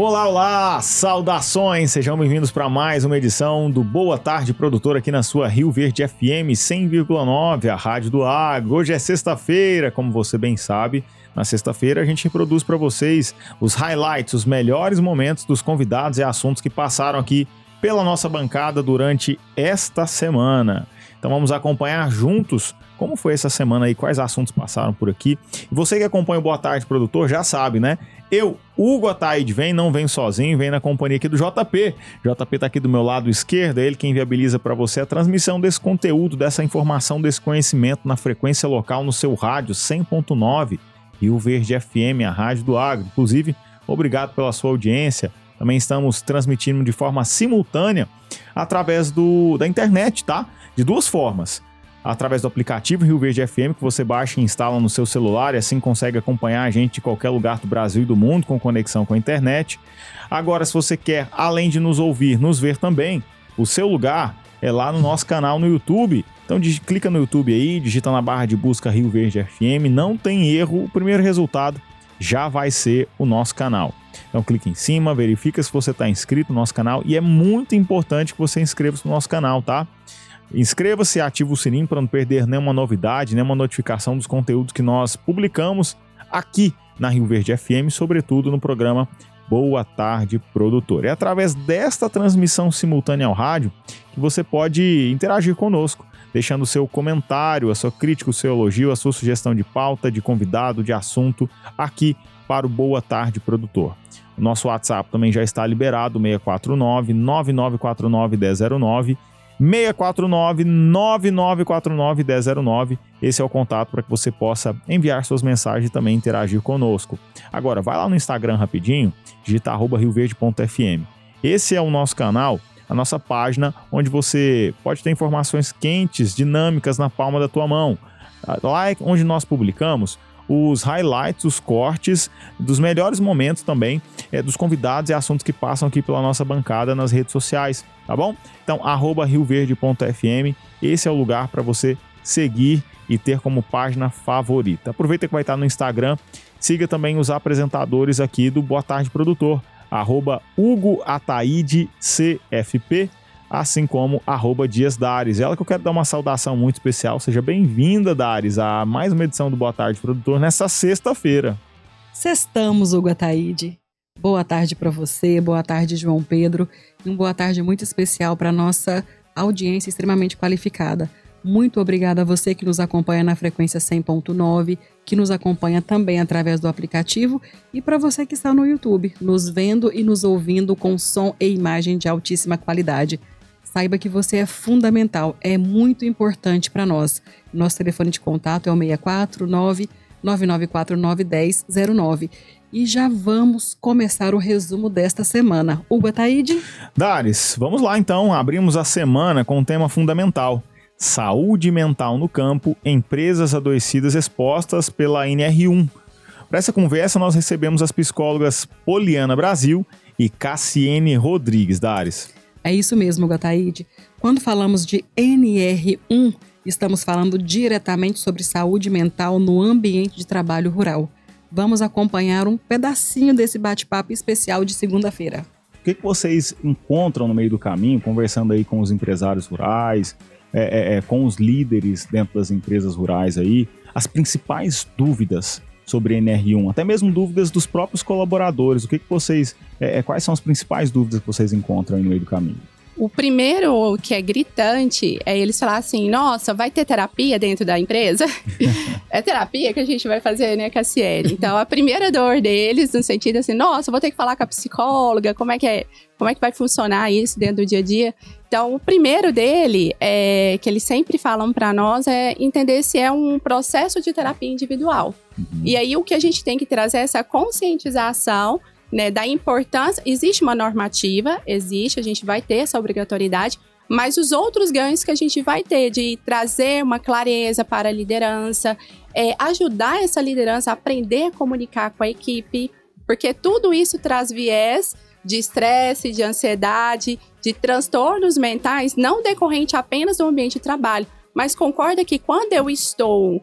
Olá, olá! Saudações! Sejam bem-vindos para mais uma edição do Boa Tarde Produtor aqui na sua Rio Verde FM 100,9, a Rádio do Agro. Hoje é sexta-feira, como você bem sabe. Na sexta-feira a gente reproduz para vocês os highlights, os melhores momentos dos convidados e assuntos que passaram aqui pela nossa bancada durante esta semana. Então vamos acompanhar juntos como foi essa semana aí, quais assuntos passaram por aqui. E você que acompanha o Boa Tarde Produtor já sabe, né? Eu, Hugo Ataíde, não venho sozinho, venho na companhia aqui do JP. JP tá aqui do meu lado esquerdo, é ele quem viabiliza para você a transmissão desse conteúdo, dessa informação, desse conhecimento na frequência local, no seu rádio 100.9, Rio Verde FM, a Rádio do Agro. Inclusive, obrigado pela sua audiência. Também estamos transmitindo de forma simultânea através da internet, tá? De duas formas. Através do aplicativo Rio Verde FM, que você baixa e instala no seu celular e assim consegue acompanhar a gente de qualquer lugar do Brasil e do mundo com conexão com a internet. Agora, se você quer, além de nos ouvir, nos ver também, o seu lugar é lá no nosso canal no YouTube. Então clica no YouTube aí, digita na barra de busca Rio Verde FM, não tem erro, o primeiro resultado já vai ser o nosso canal. Então clica em cima, verifica se você está inscrito no nosso canal e é muito importante que você inscreva-se no nosso canal, tá? Inscreva-se e ative o sininho para não perder nenhuma novidade, nenhuma notificação dos conteúdos que nós publicamos aqui na Rio Verde FM, sobretudo no programa Boa Tarde Produtor. É através desta transmissão simultânea ao rádio que você pode interagir conosco, deixando o seu comentário, a sua crítica, o seu elogio, a sua sugestão de pauta, de convidado, de assunto aqui para o Boa Tarde Produtor. O nosso WhatsApp também já está liberado, 649-9949-1009, 649-9949-1009. Esse é o contato para que você possa enviar suas mensagens e também interagir conosco. Agora, vai lá no Instagram rapidinho, digita @rioverde.fm. Esse é o nosso canal, a nossa página, onde você pode ter informações quentes, dinâmicas na palma da tua mão. Lá é onde nós publicamos os highlights, os cortes dos melhores momentos também dos convidados e assuntos que passam aqui pela nossa bancada nas redes sociais, tá bom? Então, @rioverde.fm, esse é o lugar para você seguir e ter como página favorita. Aproveita que vai estar no Instagram, siga também os apresentadores aqui do Boa Tarde Produtor, @Hugo Ataíde CFP, assim como @Dias Dares. Ela que eu quero dar uma saudação muito especial. Seja bem-vinda, Dares, a mais uma edição do Boa Tarde Produtor nessa sexta-feira. Sextamos, Hugo Ataíde. Boa tarde para você, boa tarde, João Pedro, e boa tarde muito especial para nossa audiência extremamente qualificada. Muito obrigada a você que nos acompanha na frequência 100.9, que nos acompanha também através do aplicativo, e para você que está no YouTube, nos vendo e nos ouvindo com som e imagem de altíssima qualidade. Saiba que você é fundamental, é muito importante para nós. Nosso telefone de contato é o 649-9949-1009. E já vamos começar o resumo desta semana. Hugo Ataíde? Dares, vamos lá então. Abrimos a semana com um tema fundamental: saúde mental no campo, empresas adoecidas expostas pela NR1. Para essa conversa, nós recebemos as psicólogas Poliana Brasil e Cassiene Rodrigues. Dares. É isso mesmo, Hugo Ataíde. Quando falamos de NR1, estamos falando diretamente sobre saúde mental no ambiente de trabalho rural. Vamos acompanhar um pedacinho desse bate-papo especial de segunda-feira. O que vocês encontram no meio do caminho, conversando aí com os empresários rurais, com os líderes dentro das empresas rurais aí, as principais dúvidas sobre NR1, até mesmo dúvidas dos próprios colaboradores? O que vocês, quais são as principais dúvidas que vocês encontram aí no meio do caminho? O primeiro que é gritante é eles falar assim: nossa, vai ter terapia dentro da empresa? É terapia que a gente vai fazer, né, Cassiene? Então, a primeira dor deles, no sentido assim, nossa, vou ter que falar com a psicóloga, como é que vai funcionar isso dentro do dia a dia? Então, o primeiro dele, que eles sempre falam para nós, é entender se é um processo de terapia individual. E aí, o que a gente tem que trazer é essa conscientização, né, da importância. Existe uma normativa, a gente vai ter essa obrigatoriedade, mas os outros ganhos que a gente vai ter de trazer uma clareza para a liderança, ajudar essa liderança a aprender a comunicar com a equipe, porque tudo isso traz viés de estresse, de ansiedade, de transtornos mentais, não decorrente apenas do ambiente de trabalho, mas concorda que quando eu estou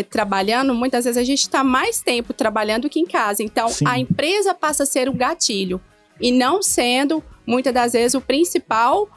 trabalhando, muitas vezes a gente está mais tempo trabalhando que em casa. Então, Sim. a empresa passa a ser o gatilho e não sendo, muitas das vezes, o principal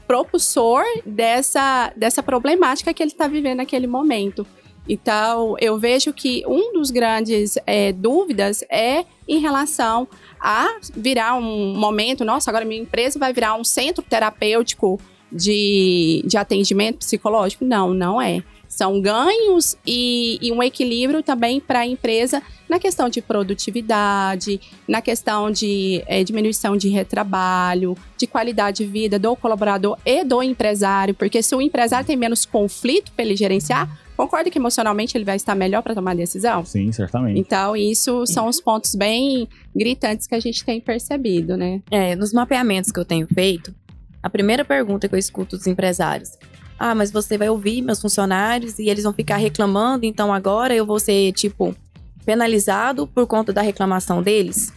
propulsor dessa problemática que ele está vivendo naquele momento. Então, eu vejo que um dos grandes dúvidas é em relação a virar um momento, nossa, agora minha empresa vai virar um centro terapêutico de atendimento psicológico. Não, não é. São ganhos e um equilíbrio também para a empresa na questão de produtividade, na questão de diminuição de retrabalho, de qualidade de vida do colaborador e do empresário, porque se o empresário tem menos conflito para ele gerenciar, concorda que emocionalmente ele vai estar melhor para tomar decisão? Sim, certamente. Então, isso são os pontos bem gritantes que a gente tem percebido, né? Nos mapeamentos que eu tenho feito, a primeira pergunta que eu escuto dos empresários: ah, mas você vai ouvir meus funcionários e eles vão ficar reclamando, então agora eu vou ser, penalizado por conta da reclamação deles?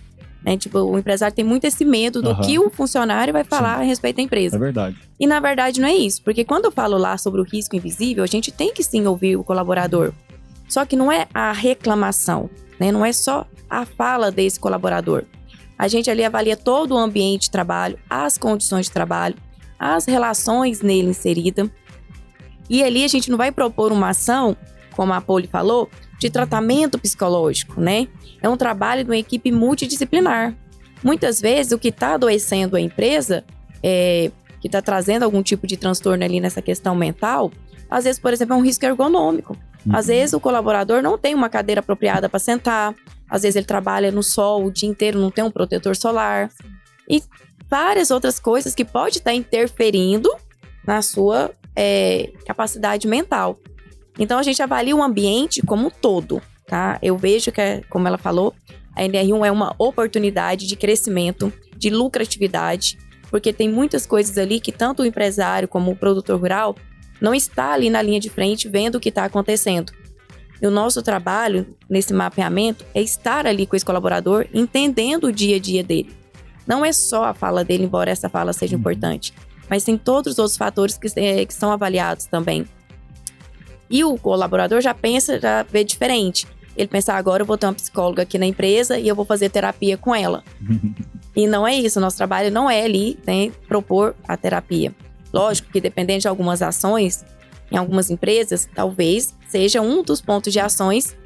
O empresário tem muito esse medo do que o funcionário vai falar a respeito da empresa. É verdade. E na verdade não é isso, porque quando eu falo lá sobre o risco invisível, a gente tem que sim ouvir o colaborador. Só que não é a reclamação, né? Não é só a fala desse colaborador. A gente ali avalia todo o ambiente de trabalho, as condições de trabalho, as relações nele inseridas. E ali a gente não vai propor uma ação, como a Poli falou, de tratamento psicológico, né? É um trabalho de uma equipe multidisciplinar. Muitas vezes o que está adoecendo a empresa, que está trazendo algum tipo de transtorno ali nessa questão mental, às vezes, por exemplo, é um risco ergonômico. Às vezes o colaborador não tem uma cadeira apropriada para sentar, às vezes ele trabalha no sol o dia inteiro, não tem um protetor solar. E várias outras coisas que pode estar interferindo na sua capacidade mental. Então, a gente avalia o ambiente como um todo, tá? Eu vejo que, como ela falou, a NR1 é uma oportunidade de crescimento, de lucratividade, porque tem muitas coisas ali que tanto o empresário como o produtor rural não está ali na linha de frente vendo o que está acontecendo. E o nosso trabalho nesse mapeamento é estar ali com esse colaborador, entendendo o dia a dia dele. Não é só a fala dele, embora essa fala seja importante, mas tem todos os outros fatores que são avaliados também. E o colaborador já vê diferente. Ele pensa, agora eu vou ter uma psicóloga aqui na empresa e eu vou fazer terapia com ela. E não é isso, o nosso trabalho não é ali, né, propor a terapia. Lógico que dependendo de algumas ações, em algumas empresas, talvez seja um dos pontos de ações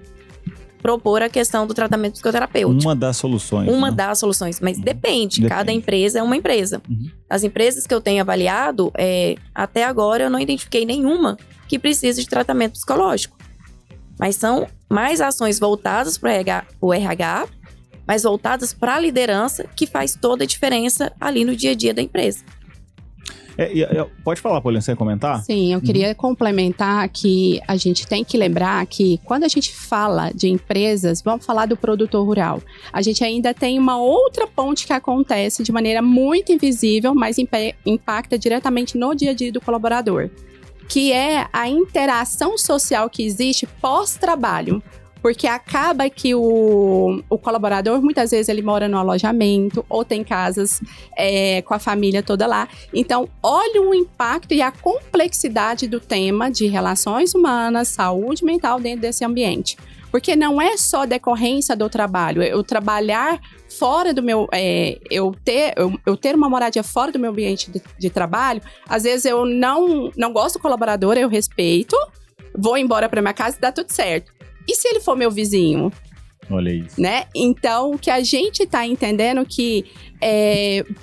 propor a questão do tratamento psicoterapêutico. Uma das soluções. Uma das soluções, mas depende. Cada empresa é uma empresa. As empresas que eu tenho avaliado, até agora eu não identifiquei nenhuma que precisa de tratamento psicológico. Mas são mais ações voltadas para o RH, mas voltadas para a liderança, que faz toda a diferença ali no dia a dia da empresa. Pode falar, Paulinha, você quer comentar? Sim, eu queria complementar que a gente tem que lembrar que quando a gente fala de empresas, vamos falar do produtor rural. A gente ainda tem uma outra ponte que acontece de maneira muito invisível, mas impacta diretamente no dia a dia do colaborador, que é a interação social que existe pós-trabalho. Porque acaba que o colaborador, muitas vezes, ele mora no alojamento ou tem casas com a família toda lá. Então, olha o impacto e a complexidade do tema de relações humanas, saúde mental dentro desse ambiente. Porque não é só decorrência do trabalho. Eu trabalhar fora do meu... eu ter uma moradia fora do meu ambiente de trabalho, às vezes eu não gosto do colaborador, eu respeito, vou embora para minha casa e dá tudo certo. E se ele for meu vizinho? Olha isso. Né? Então, o que a gente está entendendo que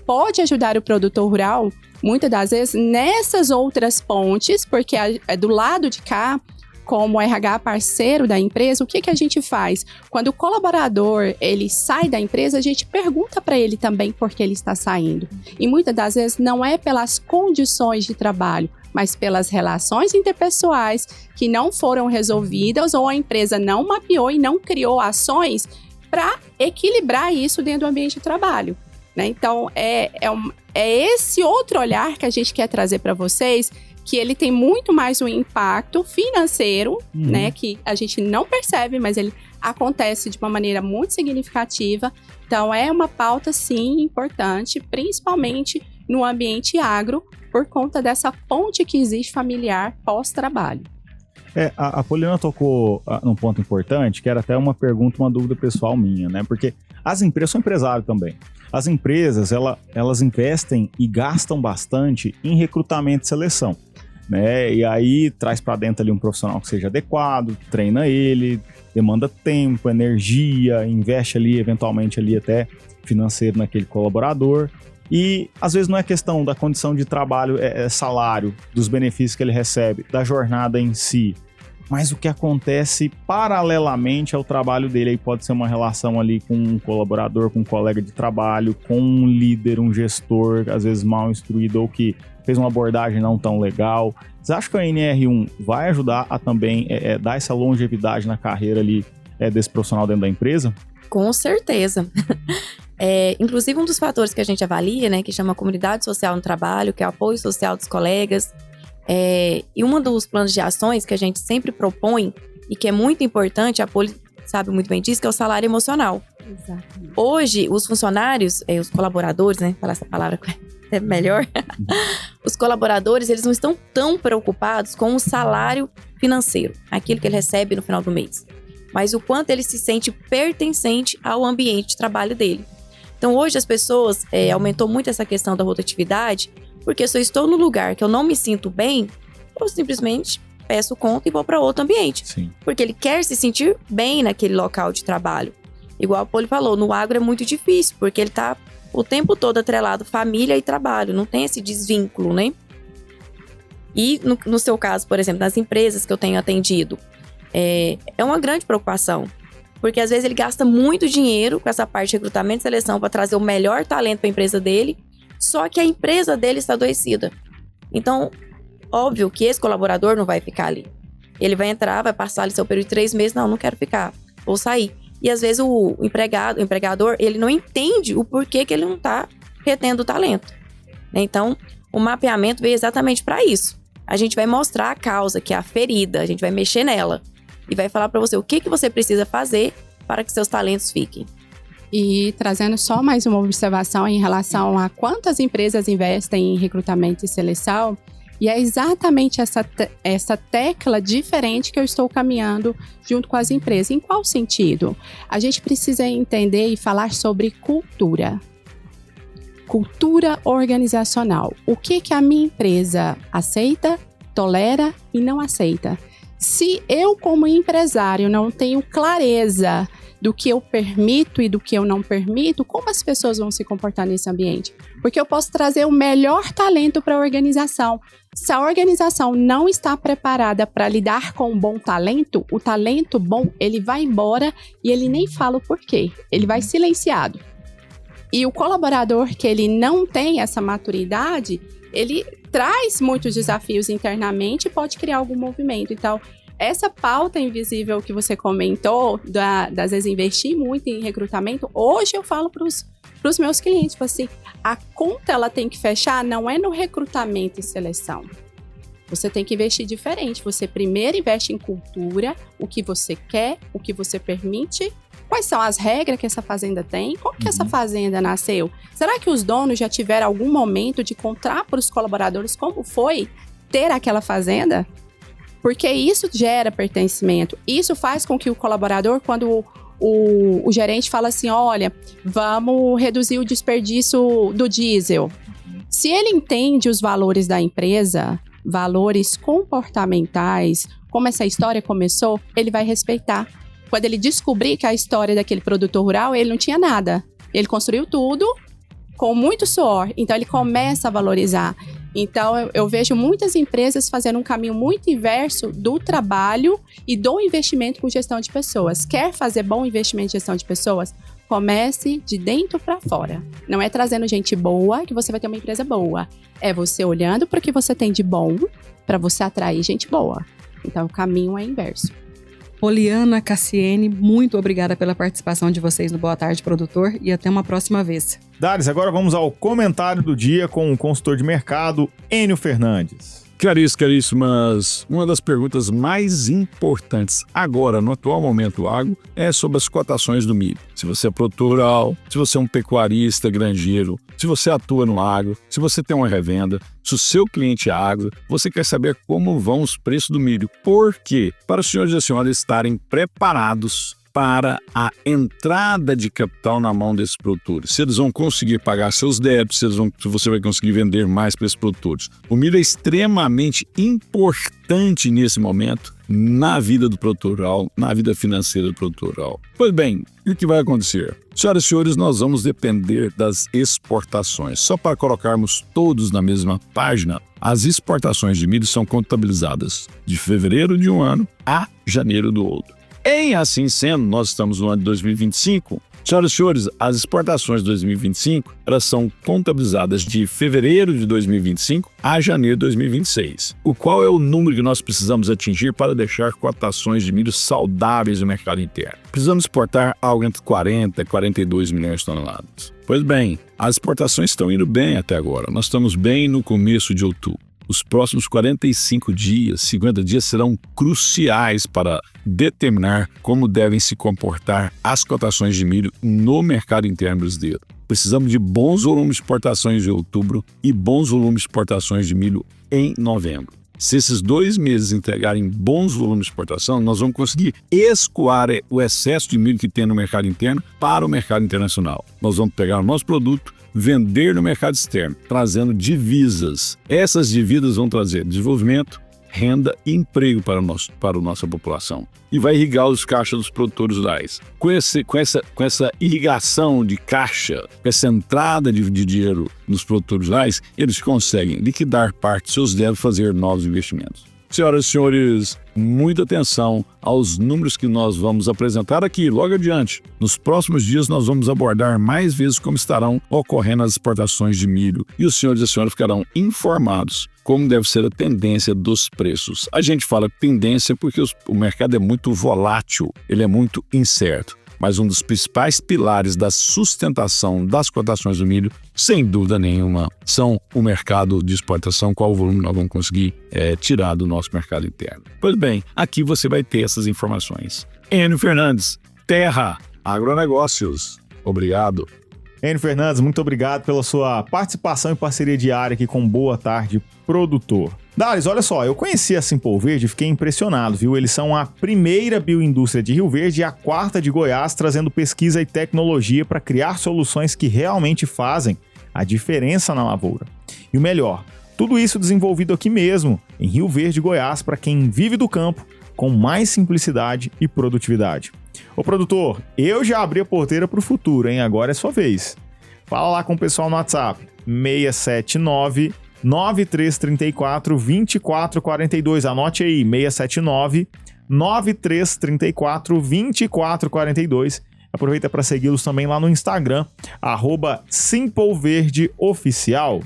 pode ajudar o produtor rural, muitas das vezes, nessas outras pontes, porque do lado de cá, como RH parceiro da empresa, o que a gente faz? Quando o colaborador ele sai da empresa, a gente pergunta para ele também por que ele está saindo. E muitas das vezes não é pelas condições de trabalho, mas pelas relações interpessoais que não foram resolvidas ou a empresa não mapeou e não criou ações para equilibrar isso dentro do ambiente de trabalho. Né? Então, é esse outro olhar que a gente quer trazer para vocês, que ele tem muito mais um impacto financeiro, né, que a gente não percebe, mas ele acontece de uma maneira muito significativa. Então, é uma pauta, sim, importante, principalmente no ambiente agro, por conta dessa ponte que existe familiar pós-trabalho. A Poliana tocou num ponto importante, que era até uma pergunta, uma dúvida pessoal minha, né? Porque as empresas, eu sou empresário também. As empresas, elas investem e gastam bastante em recrutamento e seleção, né? E aí traz para dentro ali um profissional que seja adequado, treina ele, demanda tempo, energia, investe ali eventualmente ali até financeiro naquele colaborador. E às vezes não é questão da condição de trabalho, é salário, dos benefícios que ele recebe, da jornada em si, mas o que acontece paralelamente ao trabalho dele. Aí pode ser uma relação ali com um colaborador, com um colega de trabalho, com um líder, um gestor, às vezes mal instruído ou que fez uma abordagem não tão legal. Você acha que a NR1 vai ajudar a também dar essa longevidade na carreira ali desse profissional dentro da empresa? Com certeza. Inclusive, um dos fatores que a gente avalia, né, que chama comunidade social no trabalho, que é o apoio social dos colegas, e um dos planos de ações que a gente sempre propõe, e que é muito importante, a Poli sabe muito bem disso, que é o salário emocional. Exatamente. Hoje, os funcionários, os colaboradores, né, falar essa palavra é melhor, os colaboradores, eles não estão tão preocupados com o salário financeiro, aquilo que ele recebe no final do mês, mas o quanto ele se sente pertencente ao ambiente de trabalho dele. Então, hoje as pessoas, aumentou muito essa questão da rotatividade, porque se eu estou no lugar que eu não me sinto bem, eu simplesmente peço conta e vou para outro ambiente. Sim. Porque ele quer se sentir bem naquele local de trabalho. Igual o Poli falou, no agro é muito difícil, porque ele está o tempo todo atrelado família e trabalho, não tem esse desvínculo, né? E no seu caso, por exemplo, nas empresas que eu tenho atendido, é uma grande preocupação. Porque às vezes ele gasta muito dinheiro com essa parte de recrutamento e seleção para trazer o melhor talento para a empresa dele, só que a empresa dele está adoecida. Então, óbvio que esse colaborador não vai ficar ali. Ele vai entrar, vai passar ali seu período de 3 meses, não quero ficar, vou sair. E às vezes o empregador, ele não entende o porquê que ele não está retendo o talento. Então, o mapeamento veio exatamente para isso. A gente vai mostrar a causa, que é a ferida, a gente vai mexer nela. E vai falar para você o que você precisa fazer para que seus talentos fiquem. E trazendo só mais uma observação em relação a quantas empresas investem em recrutamento e seleção, e é exatamente essa tecla diferente que eu estou caminhando junto com as empresas. Em qual sentido? A gente precisa entender e falar sobre cultura. Cultura organizacional. O que a minha empresa aceita, tolera e não aceita? Se eu, como empresário, não tenho clareza do que eu permito e do que eu não permito, como as pessoas vão se comportar nesse ambiente? Porque eu posso trazer o melhor talento para a organização. Se a organização não está preparada para lidar com um bom talento, o talento bom, ele vai embora e ele nem fala o porquê. Ele vai silenciado. E o colaborador que ele não tem essa maturidade, ele traz muitos desafios internamente e pode criar algum movimento. Então, essa pauta invisível que você comentou, às vezes investir muito em recrutamento, hoje eu falo para os meus clientes, tipo assim, a conta ela tem que fechar, não é no recrutamento e seleção. Você tem que investir diferente. Você primeiro investe em cultura, o que você quer, o que você permite. Quais são as regras que essa fazenda tem? Como que essa fazenda nasceu? Será que os donos já tiveram algum momento de contar para os colaboradores como foi ter aquela fazenda? Porque isso gera pertencimento. Isso faz com que o colaborador, quando o gerente fala assim, olha, vamos reduzir o desperdício do diesel. Se ele entende os valores da empresa, valores comportamentais, como essa história começou, ele vai respeitar. Quando ele descobrir que a história daquele produtor rural, ele não tinha nada. Ele construiu tudo com muito suor. Então, ele começa a valorizar. Então, eu vejo muitas empresas fazendo um caminho muito inverso do trabalho e do investimento com gestão de pessoas. Quer fazer bom investimento em gestão de pessoas? Comece de dentro para fora. Não é trazendo gente boa que você vai ter uma empresa boa. É você olhando para o que você tem de bom para você atrair gente boa. Então, o caminho é inverso. Poliana, Cassiene, muito obrigada pela participação de vocês no Boa Tarde, Produtor, e até uma próxima vez. Dares, agora vamos ao comentário do dia com o consultor de mercado, Enio Fernandes. Caríssimas, uma das perguntas mais importantes agora, no atual momento do agro, é sobre as cotações do milho. Se você é produtor rural, se você é um pecuarista, granjeiro, se você atua no agro, se você tem uma revenda, se o seu cliente é agro, você quer saber como vão os preços do milho. Por quê? Para os senhores e as senhoras estarem preparados para a entrada de capital na mão desses produtores. Se eles vão conseguir pagar seus débitos, se você vai conseguir vender mais para esses produtores. O milho é extremamente importante nesse momento na vida do produtor rural, na vida financeira do produtor rural. Pois bem, o que vai acontecer? Senhoras e senhores, nós vamos depender das exportações. Só para colocarmos todos na mesma página, as exportações de milho são contabilizadas de fevereiro de um ano a janeiro do outro. Em assim sendo, nós estamos no ano de 2025. Senhoras e senhores, as exportações de 2025 elas são contabilizadas de fevereiro de 2025 a janeiro de 2026. O qual é o número que nós precisamos atingir para deixar cotações de milho saudáveis no mercado interno? Precisamos exportar algo entre 40 e 42 milhões de toneladas. Pois bem, as exportações estão indo bem até agora. Nós estamos bem no começo de outubro. Os próximos 45 dias, 50 dias serão cruciais para determinar como devem se comportar as cotações de milho no mercado interno brasileiro. Precisamos de bons volumes de exportações de outubro e bons volumes de exportações de milho em novembro. Se esses 2 meses entregarem bons volumes de exportação, nós vamos conseguir escoar o excesso de milho que tem no mercado interno para o mercado internacional. Nós vamos pegar o nosso produto, vender no mercado externo, trazendo divisas. Essas divisas vão trazer desenvolvimento, renda e emprego para a nossa população. E vai irrigar os caixas dos produtores rurais. Com essa irrigação de caixa, com essa entrada de dinheiro nos produtores rurais, eles conseguem liquidar parte de seus débitos e fazer novos investimentos. Senhoras e senhores, muita atenção aos números que nós vamos apresentar aqui logo adiante. Nos próximos dias nós vamos abordar mais vezes como estarão ocorrendo as exportações de milho e os senhores e as senhoras ficarão informados como deve ser a tendência dos preços. A gente fala tendência porque o mercado é muito volátil, ele é muito incerto. Mas um dos principais pilares da sustentação das cotações do milho, sem dúvida nenhuma, são o mercado de exportação, qual volume nós vamos conseguir tirar do nosso mercado interno. Pois bem, aqui você vai ter essas informações. Enio Fernandes, Terra Agronegócios. Obrigado. Enio Fernandes, muito obrigado pela sua participação e parceria diária aqui com Boa Tarde Produtor. Dales, olha só, eu conheci a Simple Verde e fiquei impressionado, viu? Eles são a primeira bioindústria de Rio Verde e a quarta de Goiás, trazendo pesquisa e tecnologia para criar soluções que realmente fazem a diferença na lavoura. E o melhor, tudo isso desenvolvido aqui mesmo, em Rio Verde, Goiás, para quem vive do campo, com mais simplicidade e produtividade. Ô produtor, eu já abri a porteira para o futuro, hein? Agora é sua vez. Fala lá com o pessoal no WhatsApp, 679 9334 2442. Anote aí, 679 9334 2442. Aproveita para segui-los também lá no Instagram, @SimpleVerdeOficial.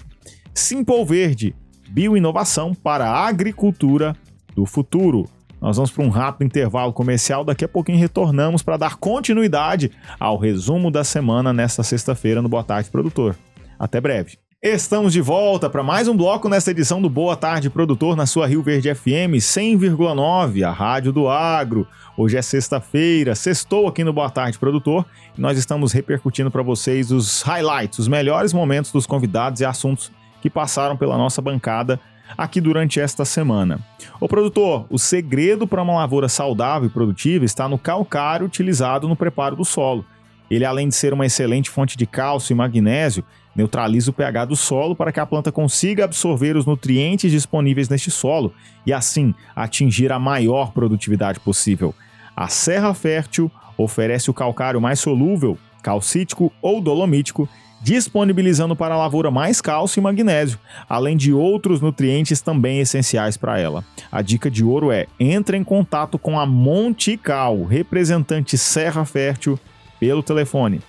Simple Verde, bioinovação para a agricultura do futuro. Nós vamos para um rápido intervalo comercial, daqui a pouquinho retornamos para dar continuidade ao resumo da semana nesta sexta-feira no Boa Tarde Produtor. Até breve. Estamos de volta para mais um bloco nesta edição do Boa Tarde Produtor na sua Rio Verde FM 100,9, a rádio do agro. Hoje é sexta-feira, sextou aqui no Boa Tarde Produtor e nós estamos repercutindo para vocês os highlights, os melhores momentos dos convidados e assuntos que passaram pela nossa bancada aqui durante esta semana. Ô produtor, o segredo para uma lavoura saudável e produtiva está no calcário utilizado no preparo do solo. Ele, além de ser uma excelente fonte de cálcio e magnésio, neutraliza o pH do solo para que a planta consiga absorver os nutrientes disponíveis neste solo e, assim, atingir a maior produtividade possível. A Serra Fértil oferece o calcário mais solúvel, calcítico ou dolomítico, disponibilizando para a lavoura mais cálcio e magnésio, além de outros nutrientes também essenciais para ela. A dica de ouro é: entre em contato com a Montical, representante Serra Fértil, pelo telefone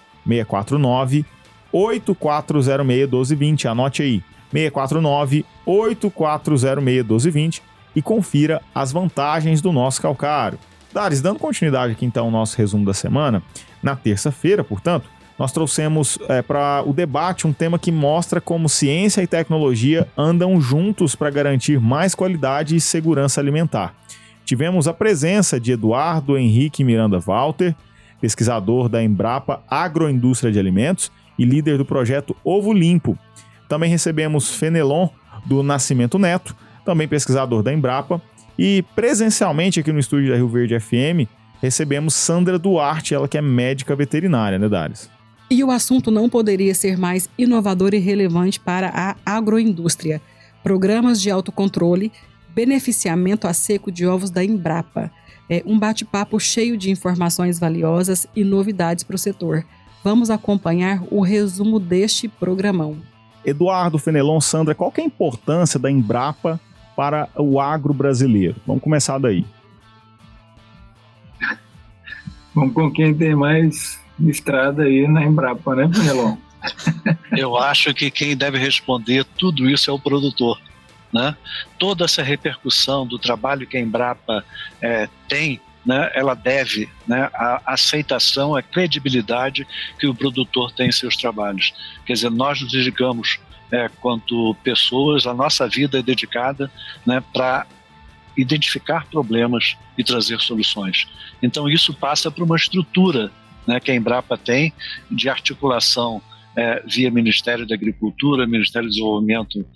649-8406-1220. Anote aí, 649-8406-1220 e confira as vantagens do nosso calcário. Dares, dando continuidade aqui então ao nosso resumo da semana, na terça-feira, portanto, nós trouxemos para o debate um tema que mostra como ciência e tecnologia andam juntos para garantir mais qualidade e segurança alimentar. Tivemos a presença de Eduardo Henrique Miranda Walter, pesquisador da Embrapa Agroindústria de Alimentos e líder do projeto Ovo Limpo. Também recebemos Fenelon do Nascimento Neto, também pesquisador da Embrapa, e presencialmente aqui no estúdio da Rio Verde FM recebemos Sandra Duarte, ela que é médica veterinária, né, Dares? E o assunto não poderia ser mais inovador e relevante para a agroindústria. Programas de autocontrole, beneficiamento a seco de ovos da Embrapa. Um bate-papo cheio de informações valiosas e novidades para o setor. Vamos acompanhar o resumo deste programão. Eduardo, Fenelon, Sandra, qual que é a importância da Embrapa para o agro brasileiro? Vamos começar daí. Vamos com quem tem mais estrada aí na Embrapa, né, Fenelon? Eu acho que quem deve responder tudo isso é o produtor, né? Toda essa repercussão do trabalho que a Embrapa tem, né, ela deve, né, a aceitação, a credibilidade que o produtor tem em seus trabalhos. Quer dizer, nós nos dedicamos, quanto pessoas, a nossa vida é dedicada, né, para identificar problemas e trazer soluções. Então isso passa por uma estrutura, né, que a Embrapa tem de articulação via Ministério da Agricultura, Ministério do Desenvolvimento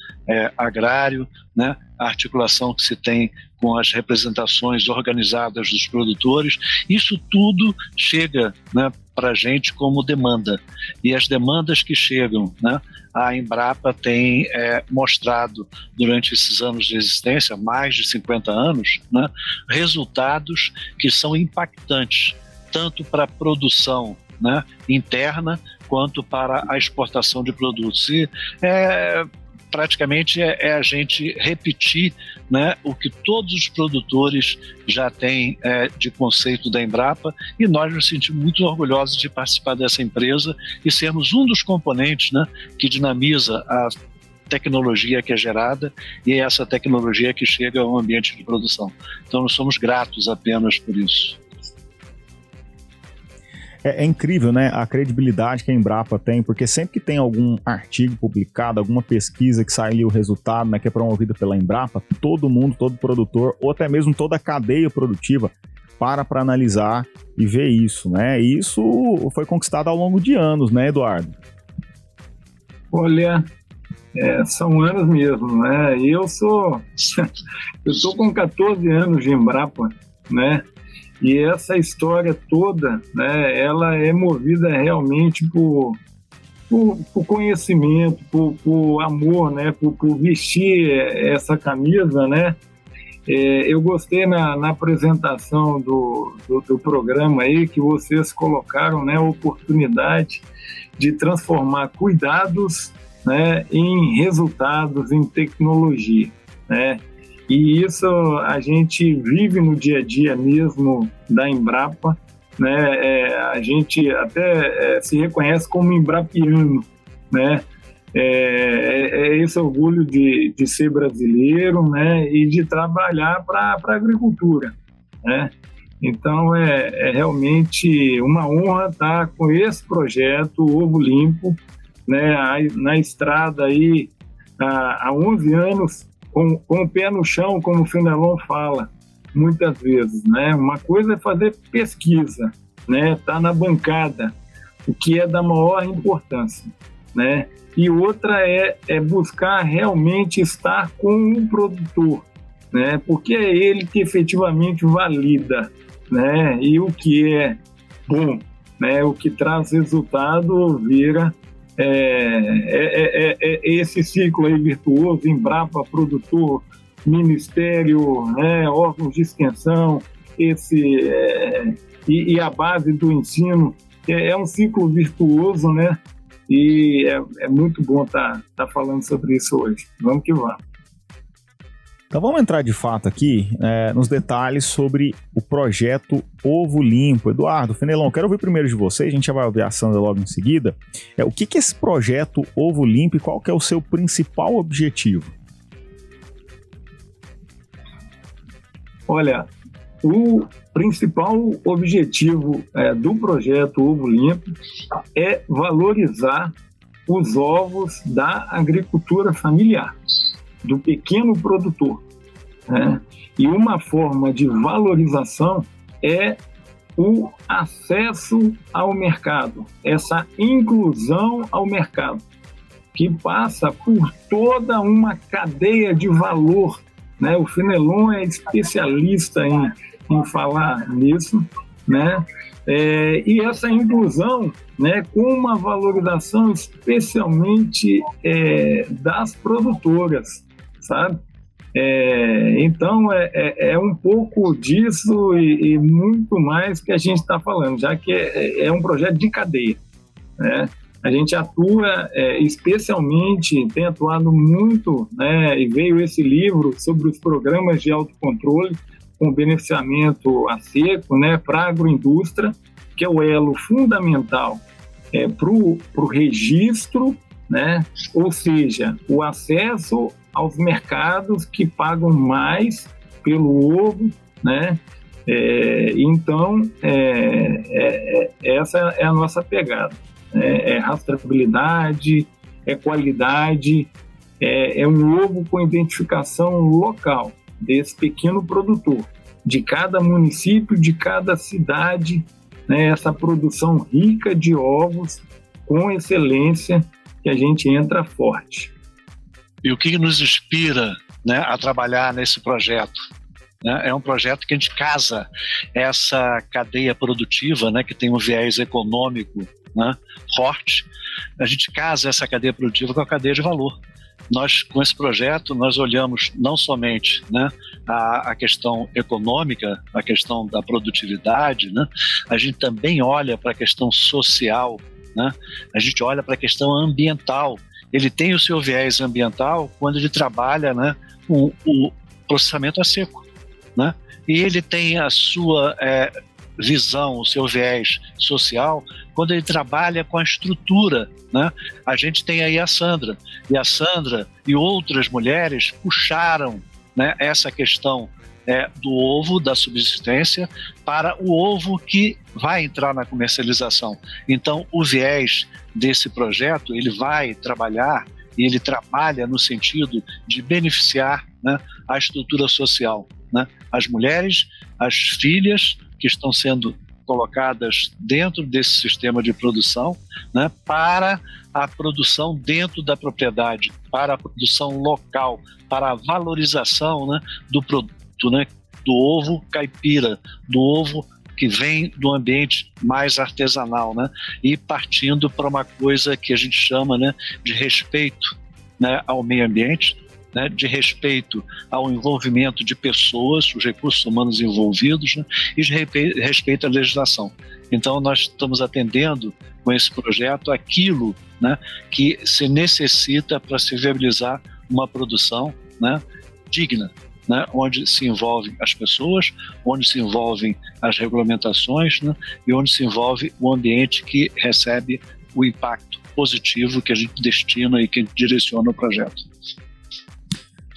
Agrário, né, a articulação que se tem com as representações organizadas dos produtores. Isso tudo chega, né, para a gente como demanda. E as demandas que chegam, né, a Embrapa tem mostrado durante esses anos de existência, mais de 50 anos, né, resultados que são impactantes, tanto para a produção, né, interna, quanto para a exportação de produtos. E praticamente a gente repetir, né, o que todos os produtores já têm de conceito da Embrapa, e nós nos sentimos muito orgulhosos de participar dessa empresa e sermos um dos componentes, né, que dinamiza a tecnologia que é gerada e é essa tecnologia que chega ao ambiente de produção. Então nós somos gratos apenas por isso. É incrível, né, a credibilidade que a Embrapa tem, porque sempre que tem algum artigo publicado, alguma pesquisa que sai ali o resultado, né, que é promovida pela Embrapa, todo mundo, todo produtor, ou até mesmo toda a cadeia produtiva para analisar e ver isso, né? E isso foi conquistado ao longo de anos, né, Eduardo? Olha, são anos mesmo, né? E eu tô com 14 anos de Embrapa, né? E essa história toda, né, ela é movida realmente por conhecimento, por amor, né, por vestir essa camisa, né. Eu gostei na apresentação do programa aí que vocês colocaram, né, a oportunidade de transformar cuidados, né, em resultados, em tecnologia, né. E isso a gente vive no dia a dia mesmo da Embrapa, né? A gente até se reconhece como embrapiano, né? Esse orgulho de ser brasileiro, né? E de trabalhar para a agricultura, né? Então é realmente uma honra estar com esse projeto Ovo Limpo, né? Na estrada aí há 11 anos, com o pé no chão, como o Fenelon fala muitas vezes, né? Uma coisa é fazer pesquisa, né? Tá na bancada, o que é da maior importância, né? E outra é buscar realmente estar com o produtor, né? Porque é ele que efetivamente valida, né? E o que é bom, né? O que traz resultado vira esse ciclo aí virtuoso, Embrapa, produtor, ministério, né, órgãos de extensão, e a base do ensino, é um ciclo virtuoso, né, e é muito bom tá falando sobre isso hoje. Vamos que vamos. Então vamos entrar de fato aqui nos detalhes sobre o projeto Ovo Limpo. Eduardo, Fenelon, quero ouvir primeiro de vocês, a gente já vai ouvir a Sandra logo em seguida. O que é esse projeto Ovo Limpo e qual que é o seu principal objetivo? Olha, o principal objetivo do projeto Ovo Limpo é valorizar os ovos da agricultura familiar, do pequeno produtor, né? E uma forma de valorização é o acesso ao mercado, essa inclusão ao mercado, que passa por toda uma cadeia de valor, né? O Fenelon é especialista em falar nisso, né? E essa inclusão, né, com uma valorização especialmente das produtoras, sabe? Então, é um pouco disso e muito mais que a gente está falando, já que é um projeto de cadeia, né? A gente atua especialmente, tem atuado muito, né, e veio esse livro sobre os programas de autocontrole com beneficiamento a seco, né, para a agroindústria, que é o elo fundamental para o registro, né, ou seja, o acesso aos mercados que pagam mais pelo ovo, né? Então, essa é a nossa pegada. É rastreabilidade, é qualidade, é um ovo com identificação local desse pequeno produtor, de cada município, de cada cidade, né? Essa produção rica de ovos com excelência que a gente entra forte. E o que nos inspira, né, a trabalhar nesse projeto? Né? É um projeto que a gente casa essa cadeia produtiva, né, que tem um viés econômico, né, forte. A gente casa essa cadeia produtiva com a cadeia de valor. Nós, com esse projeto, nós olhamos não somente, né, a questão econômica, a questão da produtividade, né, a gente também olha para a questão social, né, a gente olha para a questão ambiental. Ele tem o seu viés ambiental quando ele trabalha, né, o processamento a seco, né? E ele tem a sua visão, o seu viés social quando ele trabalha com a estrutura, né? A gente tem aí a Sandra e outras mulheres puxaram, né, essa questão do ovo, da subsistência, para o ovo que vai entrar na comercialização. Então, o viés desse projeto, ele vai trabalhar, e ele trabalha no sentido de beneficiar, né, a estrutura social, né? As mulheres, as filhas que estão sendo colocadas dentro desse sistema de produção, né, para a produção dentro da propriedade, para a produção local, para a valorização, né, do produto, né, do ovo caipira, do ovo que vem do ambiente mais artesanal, né, e partindo para uma coisa que a gente chama, né, de respeito, né, ao meio ambiente, né, de respeito ao envolvimento de pessoas, os recursos humanos envolvidos, né, e de respeito à legislação. Então, nós estamos atendendo com esse projeto aquilo, né, que se necessita para se viabilizar uma produção, né, digna, né, onde se envolvem as pessoas, onde se envolvem as regulamentações, né, e onde se envolve o ambiente que recebe o impacto positivo que a gente destina e que direciona o projeto.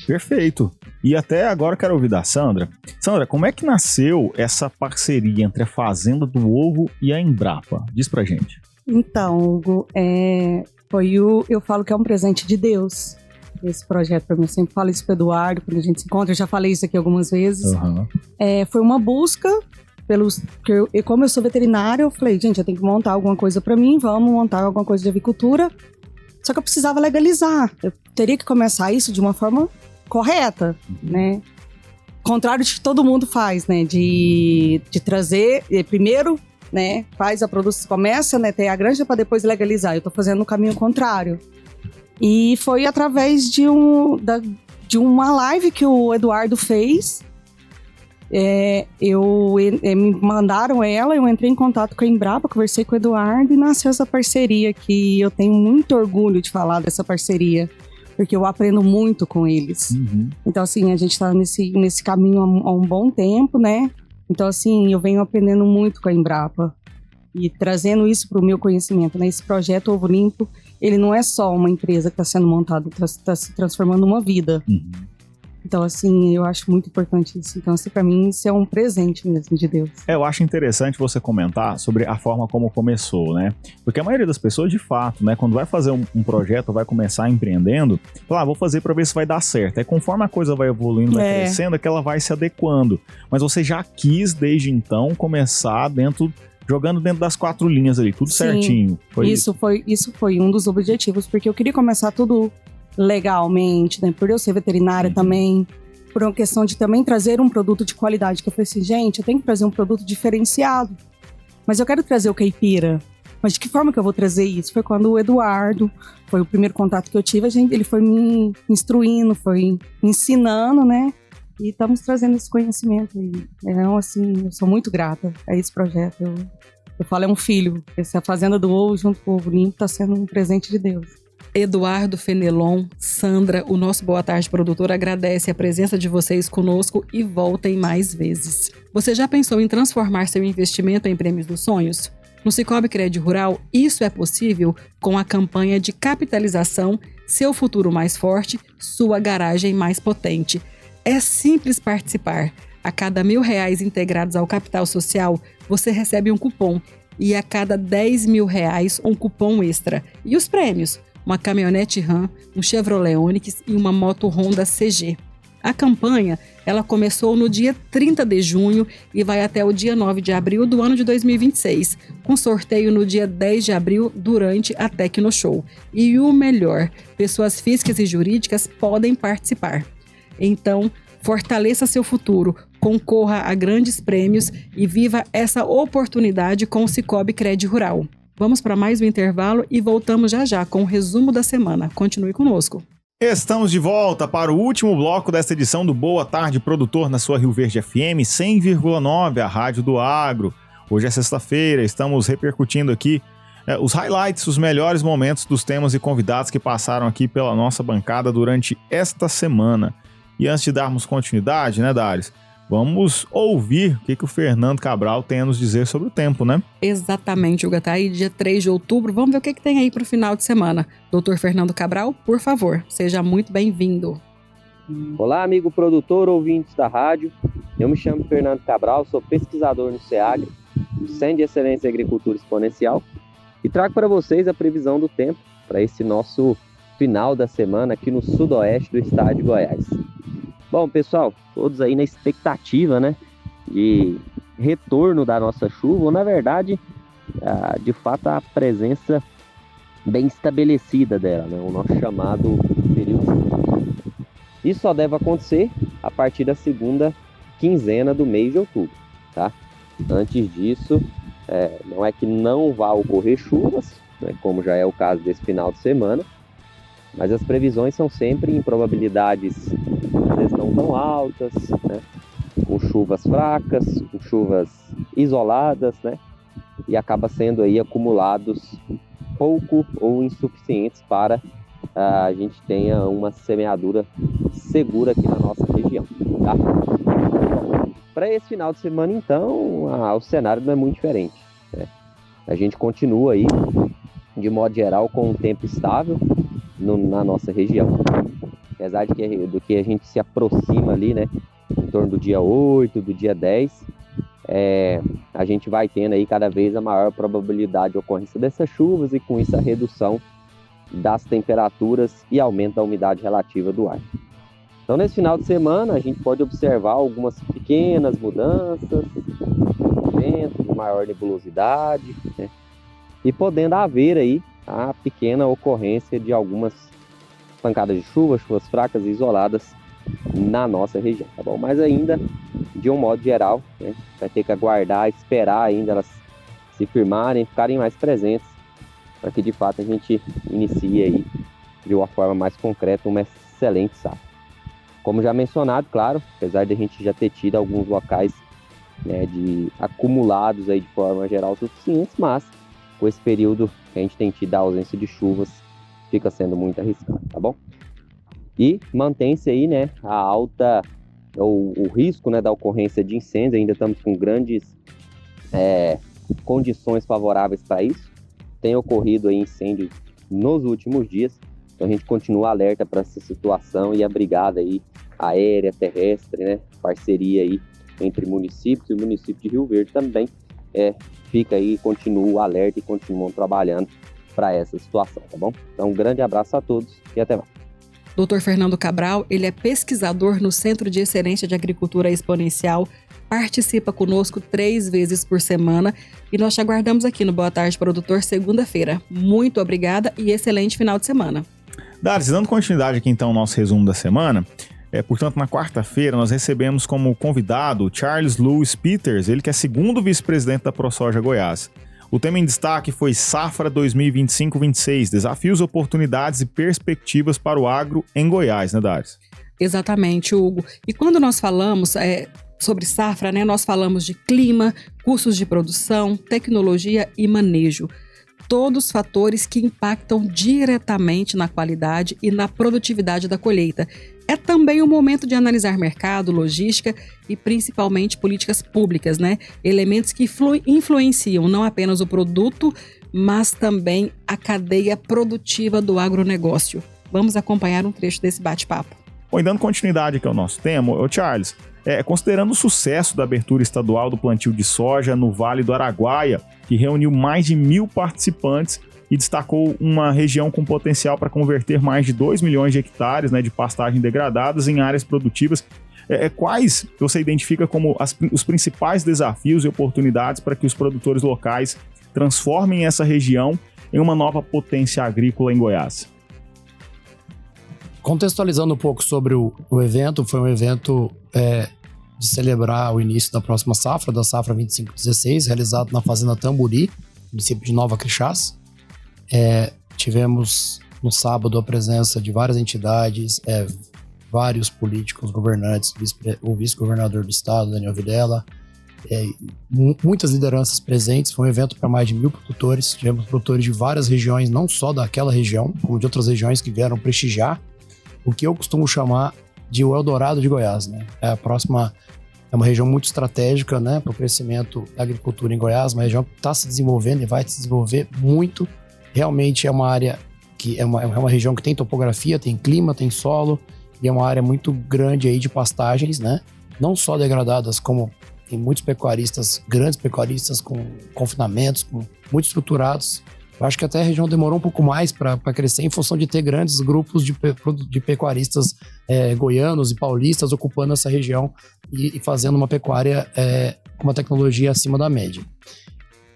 Perfeito. E até agora eu quero ouvir da Sandra. Sandra, como é que nasceu essa parceria entre a Fazenda do Ovo e a Embrapa? Diz pra gente. Então, Hugo, eu falo que é um presente de Deus, esse projeto para mim. Eu sempre falo isso pro Eduardo, quando a gente se encontra, eu já falei isso aqui algumas vezes. Uhum. Foi uma busca como eu sou veterinária, eu falei, gente, eu tenho que montar alguma coisa para mim, vamos montar alguma coisa de avicultura. Só que eu precisava legalizar. Eu teria que começar isso de uma forma correta, né? Contrário de que todo mundo faz, né? De trazer, primeiro, né? Faz a produção, começa, né? Ter a granja para depois legalizar. Eu tô fazendo o caminho contrário. E foi através de uma live que o Eduardo fez. Me mandaram ela, eu entrei em contato com a Embrapa, conversei com o Eduardo e nasceu essa parceria que eu tenho muito orgulho de falar dessa parceria, porque eu aprendo muito com eles. Uhum. Então, assim, a gente tá nesse caminho há um bom tempo, né? Então, assim, eu venho aprendendo muito com a Embrapa e trazendo isso para o meu conhecimento, né? Esse projeto Ovo Limpo, ele não é só uma empresa que está sendo montada, está se transformando numa vida. Uhum. Então, assim, eu acho muito importante isso. Então, assim, pra mim, isso é um presente mesmo de Deus. Eu acho interessante você comentar sobre a forma como começou, né? Porque a maioria das pessoas, de fato, né, quando vai fazer um projeto, vai começar empreendendo, fala, vou fazer pra ver se vai dar certo. Aí conforme a coisa vai evoluindo, vai crescendo, é que ela vai se adequando. Mas você já quis, desde então, começar jogando dentro das 4 linhas ali, tudo certinho. Isso foi um dos objetivos, porque eu queria começar tudo legalmente, né? Por eu ser veterinária também, por uma questão de também trazer um produto de qualidade, que eu falei assim, gente, eu tenho que trazer um produto diferenciado, mas eu quero trazer o caipira. Mas de que forma que eu vou trazer isso? Foi quando o Eduardo, foi o primeiro contato que eu tive, ele foi me instruindo, foi me ensinando, né? E estamos trazendo esse conhecimento. Então, assim, eu sou muito grata a esse projeto. Eu falo, é um filho. Essa Fazenda do Ovo junto com o Ovo Limpo está sendo um presente de Deus. Eduardo, Fenelon, Sandra, o nosso Boa Tarde Produtor agradece a presença de vocês conosco e voltem mais vezes. Você já pensou em transformar seu investimento em prêmios dos sonhos? No Sicoob Crédito Rural, isso é possível com a campanha de capitalização Seu Futuro Mais Forte, Sua Garagem Mais Potente. É simples participar. A cada R$1.000 integrados ao capital social, você recebe um cupom. E a cada R$10.000, um cupom extra. E os prêmios? Uma caminhonete Ram, um Chevrolet Onix e uma moto Honda CG. A campanha, ela começou no dia 30 de junho e vai até o dia 9 de abril do ano de 2026, com sorteio no dia 10 de abril durante a Tecnoshow. E o melhor, pessoas físicas e jurídicas podem participar. Então, fortaleça seu futuro, concorra a grandes prêmios e viva essa oportunidade com o Sicoob Crédito Rural. Vamos para mais um intervalo e voltamos já já com o resumo da semana. Continue conosco. Estamos de volta para o último bloco desta edição do Boa Tarde Produtor na sua Rio Verde FM 100,9, a rádio do agro. Hoje é sexta-feira, estamos repercutindo aqui os highlights, os melhores momentos dos temas e convidados que passaram aqui pela nossa bancada durante esta semana. E antes de darmos continuidade, né, Dários? Vamos ouvir o que o Fernando Cabral tem a nos dizer sobre o tempo, né? Exatamente, Hugo, tá aí dia 3 de outubro. Vamos ver o que tem aí para o final de semana. Doutor Fernando Cabral, por favor, seja muito bem-vindo. Olá, amigo produtor, ouvintes da rádio. Eu me chamo Fernando Cabral, sou pesquisador no SEAGRE, do Centro de Excelência em Agricultura Exponencial, e trago para vocês a previsão do tempo para esse nosso final da semana aqui no sudoeste do estado de Goiás. Bom, pessoal, todos aí na expectativa, né, de retorno da nossa chuva, ou na verdade, de fato, a presença bem estabelecida dela, né, o nosso chamado período chuvoso. Isso só deve acontecer a partir da segunda quinzena do mês de outubro, tá? Antes disso, não é que não vá ocorrer chuvas, né, como já é o caso desse final de semana, mas as previsões são sempre em probabilidades às vezes não tão altas, né? Com chuvas fracas, com chuvas isoladas, né? E acaba sendo aí acumulados pouco ou insuficientes para a gente tenha uma semeadura segura aqui na nossa região, tá? Para esse final de semana, então, o cenário não é muito diferente, né? A gente continua aí, de modo geral, com um tempo estável na nossa região. Apesar do que a gente se aproxima ali, né, em torno do dia 8, do dia 10, a gente vai tendo aí cada vez a maior probabilidade de ocorrência dessas chuvas e com isso a redução das temperaturas e aumento da umidade relativa do ar. Então, nesse final de semana, a gente pode observar algumas pequenas mudanças, momentos de maior nebulosidade, né, e podendo haver aí a pequena ocorrência de algumas pancadas de chuva, chuvas fracas e isoladas na nossa região, tá bom? Mas ainda, de um modo geral, né, vai ter que aguardar, esperar ainda elas se firmarem, ficarem mais presentes, para que de fato a gente inicie aí, de uma forma mais concreta, uma excelente safra. Como já mencionado, claro, apesar de a gente já ter tido alguns locais, né, de acumulados aí de forma geral suficientes, mas com esse período que a gente tem tido a ausência de chuvas, fica sendo muito arriscado, tá bom? E mantém-se aí, né, a alta, o risco, né, da ocorrência de incêndio. Ainda estamos com grandes condições favoráveis para isso. Tem ocorrido aí incêndios nos últimos dias, então a gente continua alerta para essa situação e abrigado aí aérea, terrestre, né? Parceria aí entre municípios, e o município de Rio Verde também fica aí, continua alerta e continuam trabalhando para essa situação, tá bom? Então, um grande abraço a todos e até mais. Dr. Fernando Cabral, ele é pesquisador no Centro de Excelência de Agricultura Exponencial, participa conosco 3 vezes por semana e nós te aguardamos aqui no Boa Tarde Produtor, segunda-feira. Muito obrigada e excelente final de semana. Darcy, dando continuidade aqui então ao nosso resumo da semana, portanto, na quarta-feira nós recebemos como convidado Charles Lewis Peters, ele que é segundo vice-presidente da ProSoja Goiás. O tema em destaque foi Safra 2025-26, desafios, oportunidades e perspectivas para o agro em Goiás, né, Darcy? Exatamente, Hugo. E quando nós falamos sobre safra, né, nós falamos de clima, custos de produção, tecnologia e manejo. Todos fatores que impactam diretamente na qualidade e na produtividade da colheita. É também o momento de analisar mercado, logística e principalmente políticas públicas, né? Elementos que influenciam não apenas o produto, mas também a cadeia produtiva do agronegócio. Vamos acompanhar um trecho desse bate-papo. Bom, e dando continuidade aqui ao nosso tema, Charles, considerando o sucesso da abertura estadual do plantio de soja no Vale do Araguaia, que reuniu mais de 1.000 participantes e destacou uma região com potencial para converter mais de 2 milhões de hectares, né, de pastagem degradadas em áreas produtivas, quais você identifica como os principais desafios e oportunidades para que os produtores locais transformem essa região em uma nova potência agrícola em Goiás? Contextualizando um pouco sobre o evento, foi um evento de celebrar o início da próxima safra, da safra 25-16, realizado na Fazenda Tamburi, município de Nova Crixás. Tivemos no sábado a presença de várias entidades, vários políticos, governantes, o vice-governador do estado, Daniel Videla, muitas lideranças presentes. Foi um evento para mais de 1.000 produtores. Tivemos produtores de várias regiões, não só daquela região, como de outras regiões que vieram prestigiar o que eu costumo chamar de o Eldorado de Goiás, né? A próxima é uma região muito estratégica, né, para o crescimento da agricultura em Goiás, uma região que está se desenvolvendo e vai se desenvolver muito. Realmente é uma área que é uma região que tem topografia, tem clima, tem solo, e é uma área muito grande aí de pastagens, né? Não só degradadas, como tem muitos pecuaristas, grandes pecuaristas com confinamentos, muito estruturados. Eu acho que até a região demorou um pouco mais para crescer em função de ter grandes grupos de pecuaristas goianos e paulistas ocupando essa região e fazendo uma pecuária com uma tecnologia acima da média.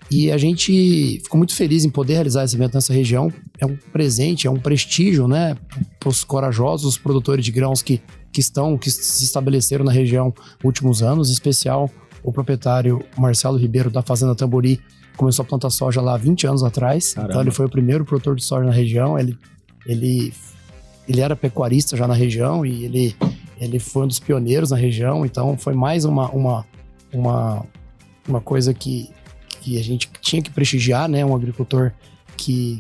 E a gente ficou muito feliz em poder realizar esse evento nessa região. É um presente, é um prestígio, né, para os corajosos produtores de grãos que se estabeleceram na região nos últimos anos, em especial o proprietário Marcelo Ribeiro da Fazenda Tamburi. Começou a plantar soja lá há 20 anos atrás. Caramba. Então ele foi o primeiro produtor de soja na região. Ele era pecuarista já na região e ele foi um dos pioneiros na região. Então foi mais uma coisa que a gente tinha que prestigiar, né? Um agricultor que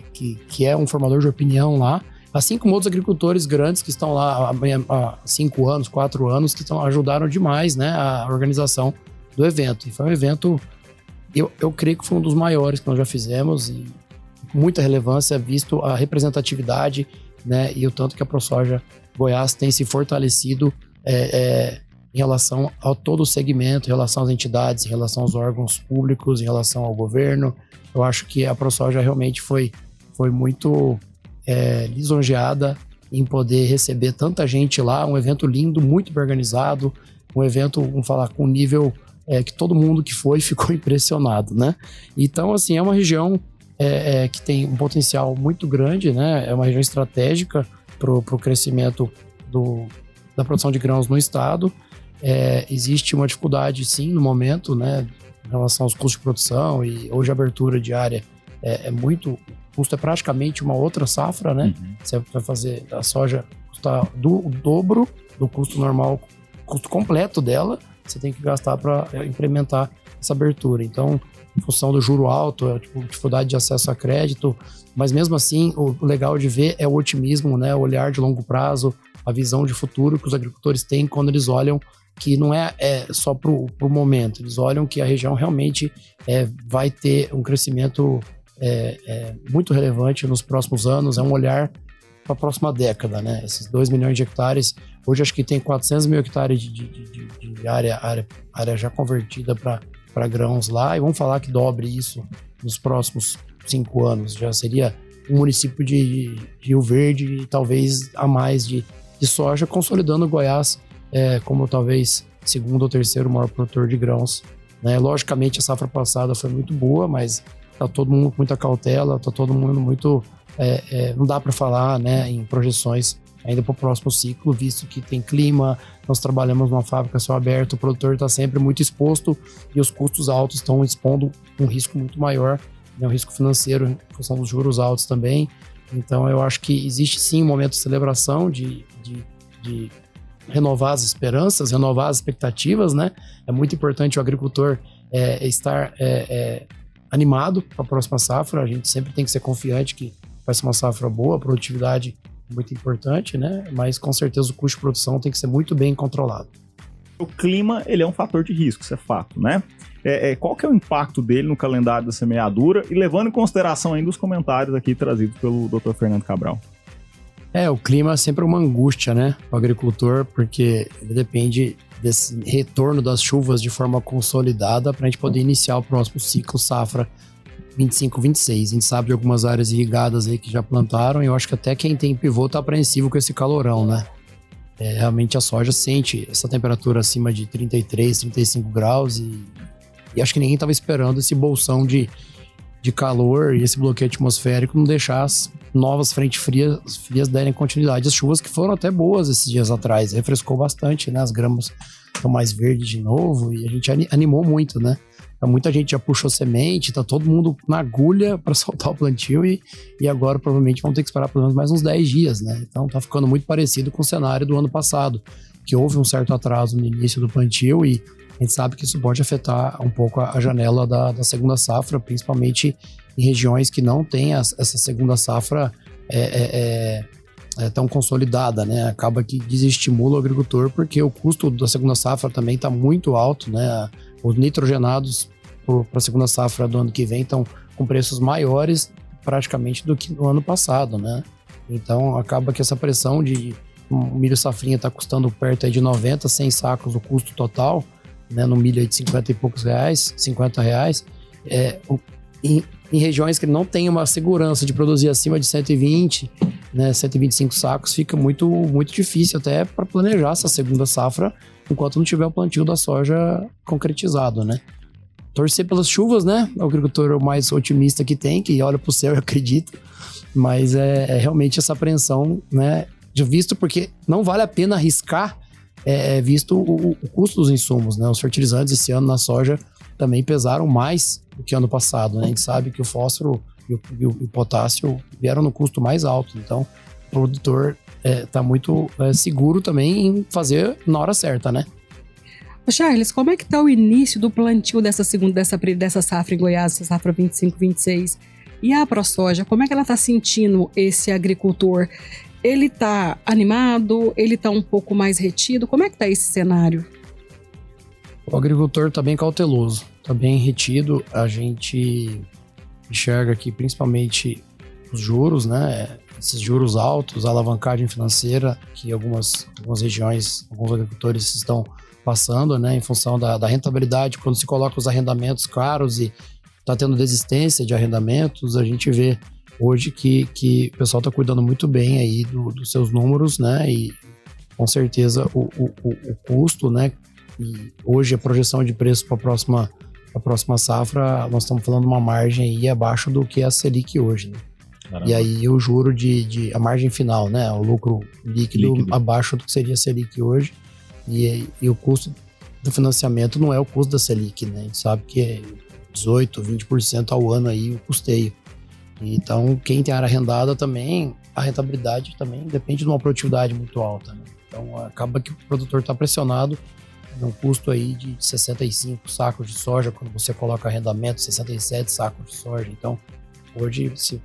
é um formador de opinião lá. Assim como outros agricultores grandes que estão lá há 5 anos, 4 anos, que ajudaram demais, né, a organização do evento. E foi um evento... Eu creio que foi um dos maiores que nós já fizemos e com muita relevância, visto a representatividade, né, e o tanto que a ProSoja Goiás tem se fortalecido em relação a todo o segmento, em relação às entidades, em relação aos órgãos públicos, em relação ao governo. Eu acho que a ProSoja realmente foi muito lisonjeada em poder receber tanta gente lá, um evento lindo, muito bem organizado, um evento, vamos falar, com nível... que todo mundo que foi ficou impressionado, né? Então, assim, é uma região que tem um potencial muito grande, né? É uma região estratégica para o crescimento da produção de grãos no estado. Existe uma dificuldade, sim, no momento, né? Em relação aos custos de produção e hoje a abertura de área o custo é praticamente uma outra safra, né? Uhum. Você vai fazer a soja custar o dobro do custo normal, custo completo dela, você tem que gastar para implementar essa abertura. Então, em função do juro alto, dificuldade de acesso a crédito, mas mesmo assim, o legal de ver é o otimismo, né? O olhar de longo prazo, a visão de futuro que os agricultores têm quando eles olham que não é só para o momento, eles olham que a região realmente vai ter um crescimento muito relevante nos próximos anos. É um olhar a próxima década, né? Esses 2 milhões de hectares, hoje acho que tem 400 mil hectares de área já convertida para grãos lá, e vamos falar que dobre isso nos próximos 5 anos. Já seria um município de Rio Verde e talvez a mais de soja, consolidando o Goiás como talvez segundo ou terceiro maior produtor de grãos, né? Logicamente a safra passada foi muito boa, mas tá todo mundo com muita cautela, tá todo mundo muito... não dá para falar, né, em projeções ainda para o próximo ciclo, visto que tem clima, nós trabalhamos numa fábrica a céu aberto, o produtor está sempre muito exposto e os custos altos estão expondo um risco muito maior, né, um risco financeiro em função dos juros altos também. Então eu acho que existe sim um momento de celebração, de renovar as esperanças, renovar as expectativas, né? É muito importante o agricultor estar animado para a próxima safra. A gente sempre tem que ser confiante que vai ser uma safra boa, a produtividade é muito importante, né? Mas com certeza o custo de produção tem que ser muito bem controlado. O clima, ele é um fator de risco, isso é fato, né? Qual que é o impacto dele no calendário da semeadura e levando em consideração ainda os comentários aqui trazidos pelo Dr. Fernando Cabral? O clima é sempre uma angústia, né, para o agricultor, porque ele depende desse retorno das chuvas de forma consolidada para a gente poder iniciar o próximo ciclo safra 25-26. A gente sabe de algumas áreas irrigadas aí que já plantaram, e eu acho que até quem tem pivô tá apreensivo com esse calorão, né? Realmente a soja sente essa temperatura acima de 33, 35 graus e acho que ninguém estava esperando esse bolsão de calor e esse bloqueio atmosférico não deixar as novas frentes frias darem continuidade. As chuvas que foram até boas esses dias atrás, refrescou bastante, né? As gramas estão mais verdes de novo e a gente animou muito, né? Então, muita gente já puxou semente, tá todo mundo na agulha para soltar o plantio e agora provavelmente vão ter que esperar pelo menos mais uns 10 dias, né? Então tá ficando muito parecido com o cenário do ano passado, que houve um certo atraso no início do plantio e a gente sabe que isso pode afetar um pouco a janela da segunda safra, principalmente em regiões que não têm essa segunda safra tão consolidada, né? Acaba que desestimula o agricultor porque o custo da segunda safra também está muito alto, né? Os nitrogenados para a segunda safra do ano que vem estão com preços maiores praticamente do que no ano passado, né? Então acaba que essa pressão de o milho safrinha está custando perto aí de 90, 100 sacos o custo total, né, no milho aí de 50 e poucos reais, 50 reais, em regiões que não tem uma segurança de produzir acima de 120, né, 125 sacos, fica muito, muito difícil até para planejar essa segunda safra enquanto não tiver o plantio da soja concretizado, né. Torcer pelas chuvas, né, o agricultor é o mais otimista que tem, que olha para o céu e acredita, mas é realmente essa apreensão, né, visto porque não vale a pena arriscar visto o custo dos insumos, né? Os fertilizantes esse ano na soja também pesaram mais do que ano passado, né? A gente sabe que o fósforo e o potássio vieram no custo mais alto, então o produtor está muito seguro também em fazer na hora certa, né? Charles, como é que está o início do plantio dessa safra em Goiás, essa safra 25-26? E a ProSoja, como é que ela está sentindo esse agricultor? Ele tá animado? Ele tá um pouco mais retido? Como é que tá esse cenário? O agricultor tá bem cauteloso, tá bem retido. A gente enxerga aqui principalmente os juros, né? Esses juros altos, a alavancagem financeira que algumas regiões, alguns agricultores estão passando, né? Em função da rentabilidade, quando se coloca os arrendamentos caros e tá tendo desistência de arrendamentos, a gente vê hoje que o pessoal está cuidando muito bem aí dos seus números, né? E com certeza o custo, né? E hoje a projeção de preço para a próxima safra, nós estamos falando uma margem aí abaixo do que é a Selic hoje, né? Caramba. E aí o juro a margem final, né? O lucro líquido abaixo do que seria a Selic hoje. E o custo do financiamento não é o custo da Selic, né? A gente sabe que é 18%, 20% ao ano aí o custeio. Então, quem tem área arrendada também, a rentabilidade também depende de uma produtividade muito alta, né? Então, acaba que o produtor está pressionado num custo aí de 65 sacos de soja, quando você coloca arrendamento, 67 sacos de soja. Então, hoje, você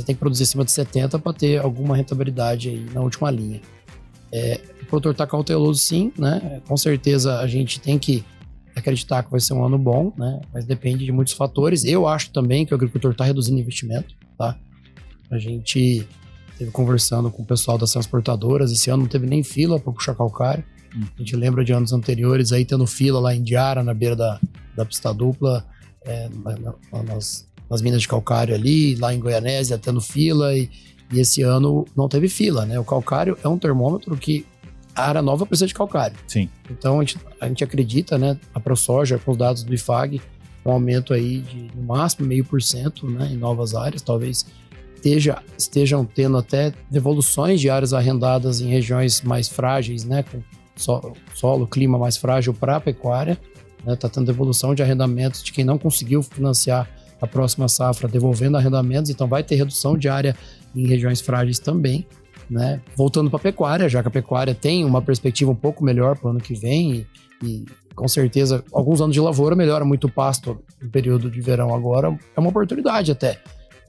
tem que produzir acima de 70 para ter alguma rentabilidade aí na última linha. O produtor está cauteloso sim, né? Com certeza a gente tem que acreditar que vai ser um ano bom, né? Mas depende de muitos fatores. Eu acho também que o agricultor está reduzindo investimento, tá? A gente esteve conversando com o pessoal das transportadoras. Esse ano não teve nem fila para puxar calcário. A gente lembra de anos anteriores aí tendo fila lá em Diara, na beira da pista dupla, nas minas de calcário ali, lá em Goianésia tendo fila, e esse ano não teve fila, né? O calcário é um termômetro que a área nova precisa de calcário. Sim. Então a gente acredita, né, a ProSoja, com os dados do IFAG, um aumento aí de no máximo 0,5%, né, em novas áreas, talvez estejam tendo até devoluções de áreas arrendadas em regiões mais frágeis, né, com solo, clima mais frágil para a pecuária, né, tá tendo devolução de arrendamentos de quem não conseguiu financiar a próxima safra, devolvendo arrendamentos, então vai ter redução de área em regiões frágeis também, né, voltando para a pecuária, já que a pecuária tem uma perspectiva um pouco melhor para o ano que vem e com certeza alguns anos de lavoura melhora muito o pasto no período de verão agora, é uma oportunidade até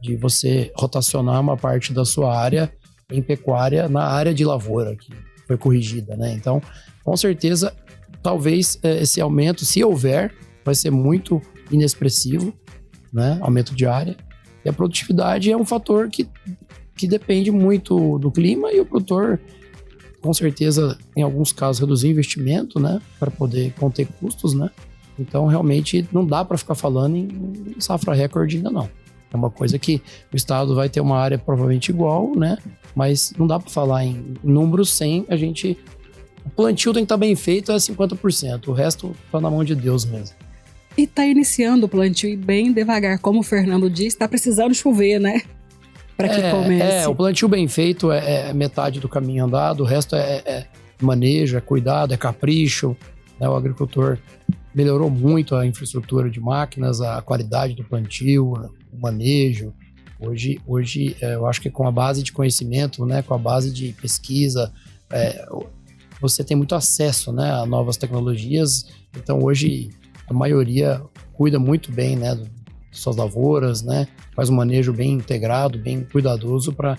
de você rotacionar uma parte da sua área em pecuária na área de lavoura, que foi corrigida, né? Então, com certeza, talvez esse aumento, se houver, vai ser muito inexpressivo, né? Aumento de área. E a produtividade é um fator que depende muito do clima e o produtor, com certeza, em alguns casos, reduzir investimento, né? Para poder conter custos, né? Então, realmente, não dá para ficar falando em safra recorde ainda não. É uma coisa que o estado vai ter uma área provavelmente igual, né? Mas não dá para falar em números sem a gente... O plantio tem que estar bem feito, é 50%. O resto tá na mão de Deus mesmo. E tá iniciando o plantio e bem devagar, como o Fernando disse, tá precisando chover, né? Para que comece. O plantio bem feito é metade do caminho andado, o resto é manejo, é cuidado, é capricho, né? O agricultor melhorou muito a infraestrutura de máquinas, a qualidade do plantio, o manejo. Hoje eu acho que com a base de conhecimento, né, com a base de pesquisa, você tem muito acesso, né, a novas tecnologias. Então hoje a maioria cuida muito bem, né, de suas lavouras, né, faz um manejo bem integrado, bem cuidadoso para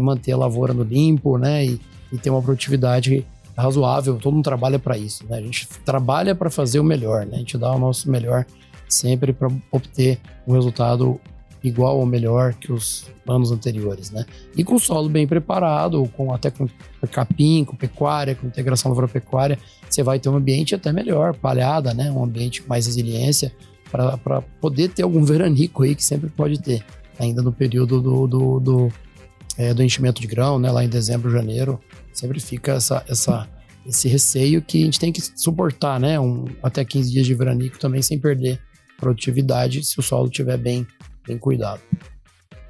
manter a lavoura no limpo, né, e ter uma produtividade razoável. Todo mundo trabalha para isso, né? A gente trabalha para fazer o melhor, né? A gente dá o nosso melhor sempre para obter um resultado igual ou melhor que os anos anteriores, né? E com o solo bem preparado, até com capim, com pecuária, com integração lavoura-pecuária, você vai ter um ambiente até melhor, palhada, né? Um ambiente com mais resiliência para poder ter algum veranico aí que sempre pode ter, ainda no período do enchimento de grão, né? Lá em dezembro, janeiro, sempre fica esse receio que a gente tem que suportar, né? Até 15 dias de veranico também sem perder produtividade se o solo estiver bem cuidado.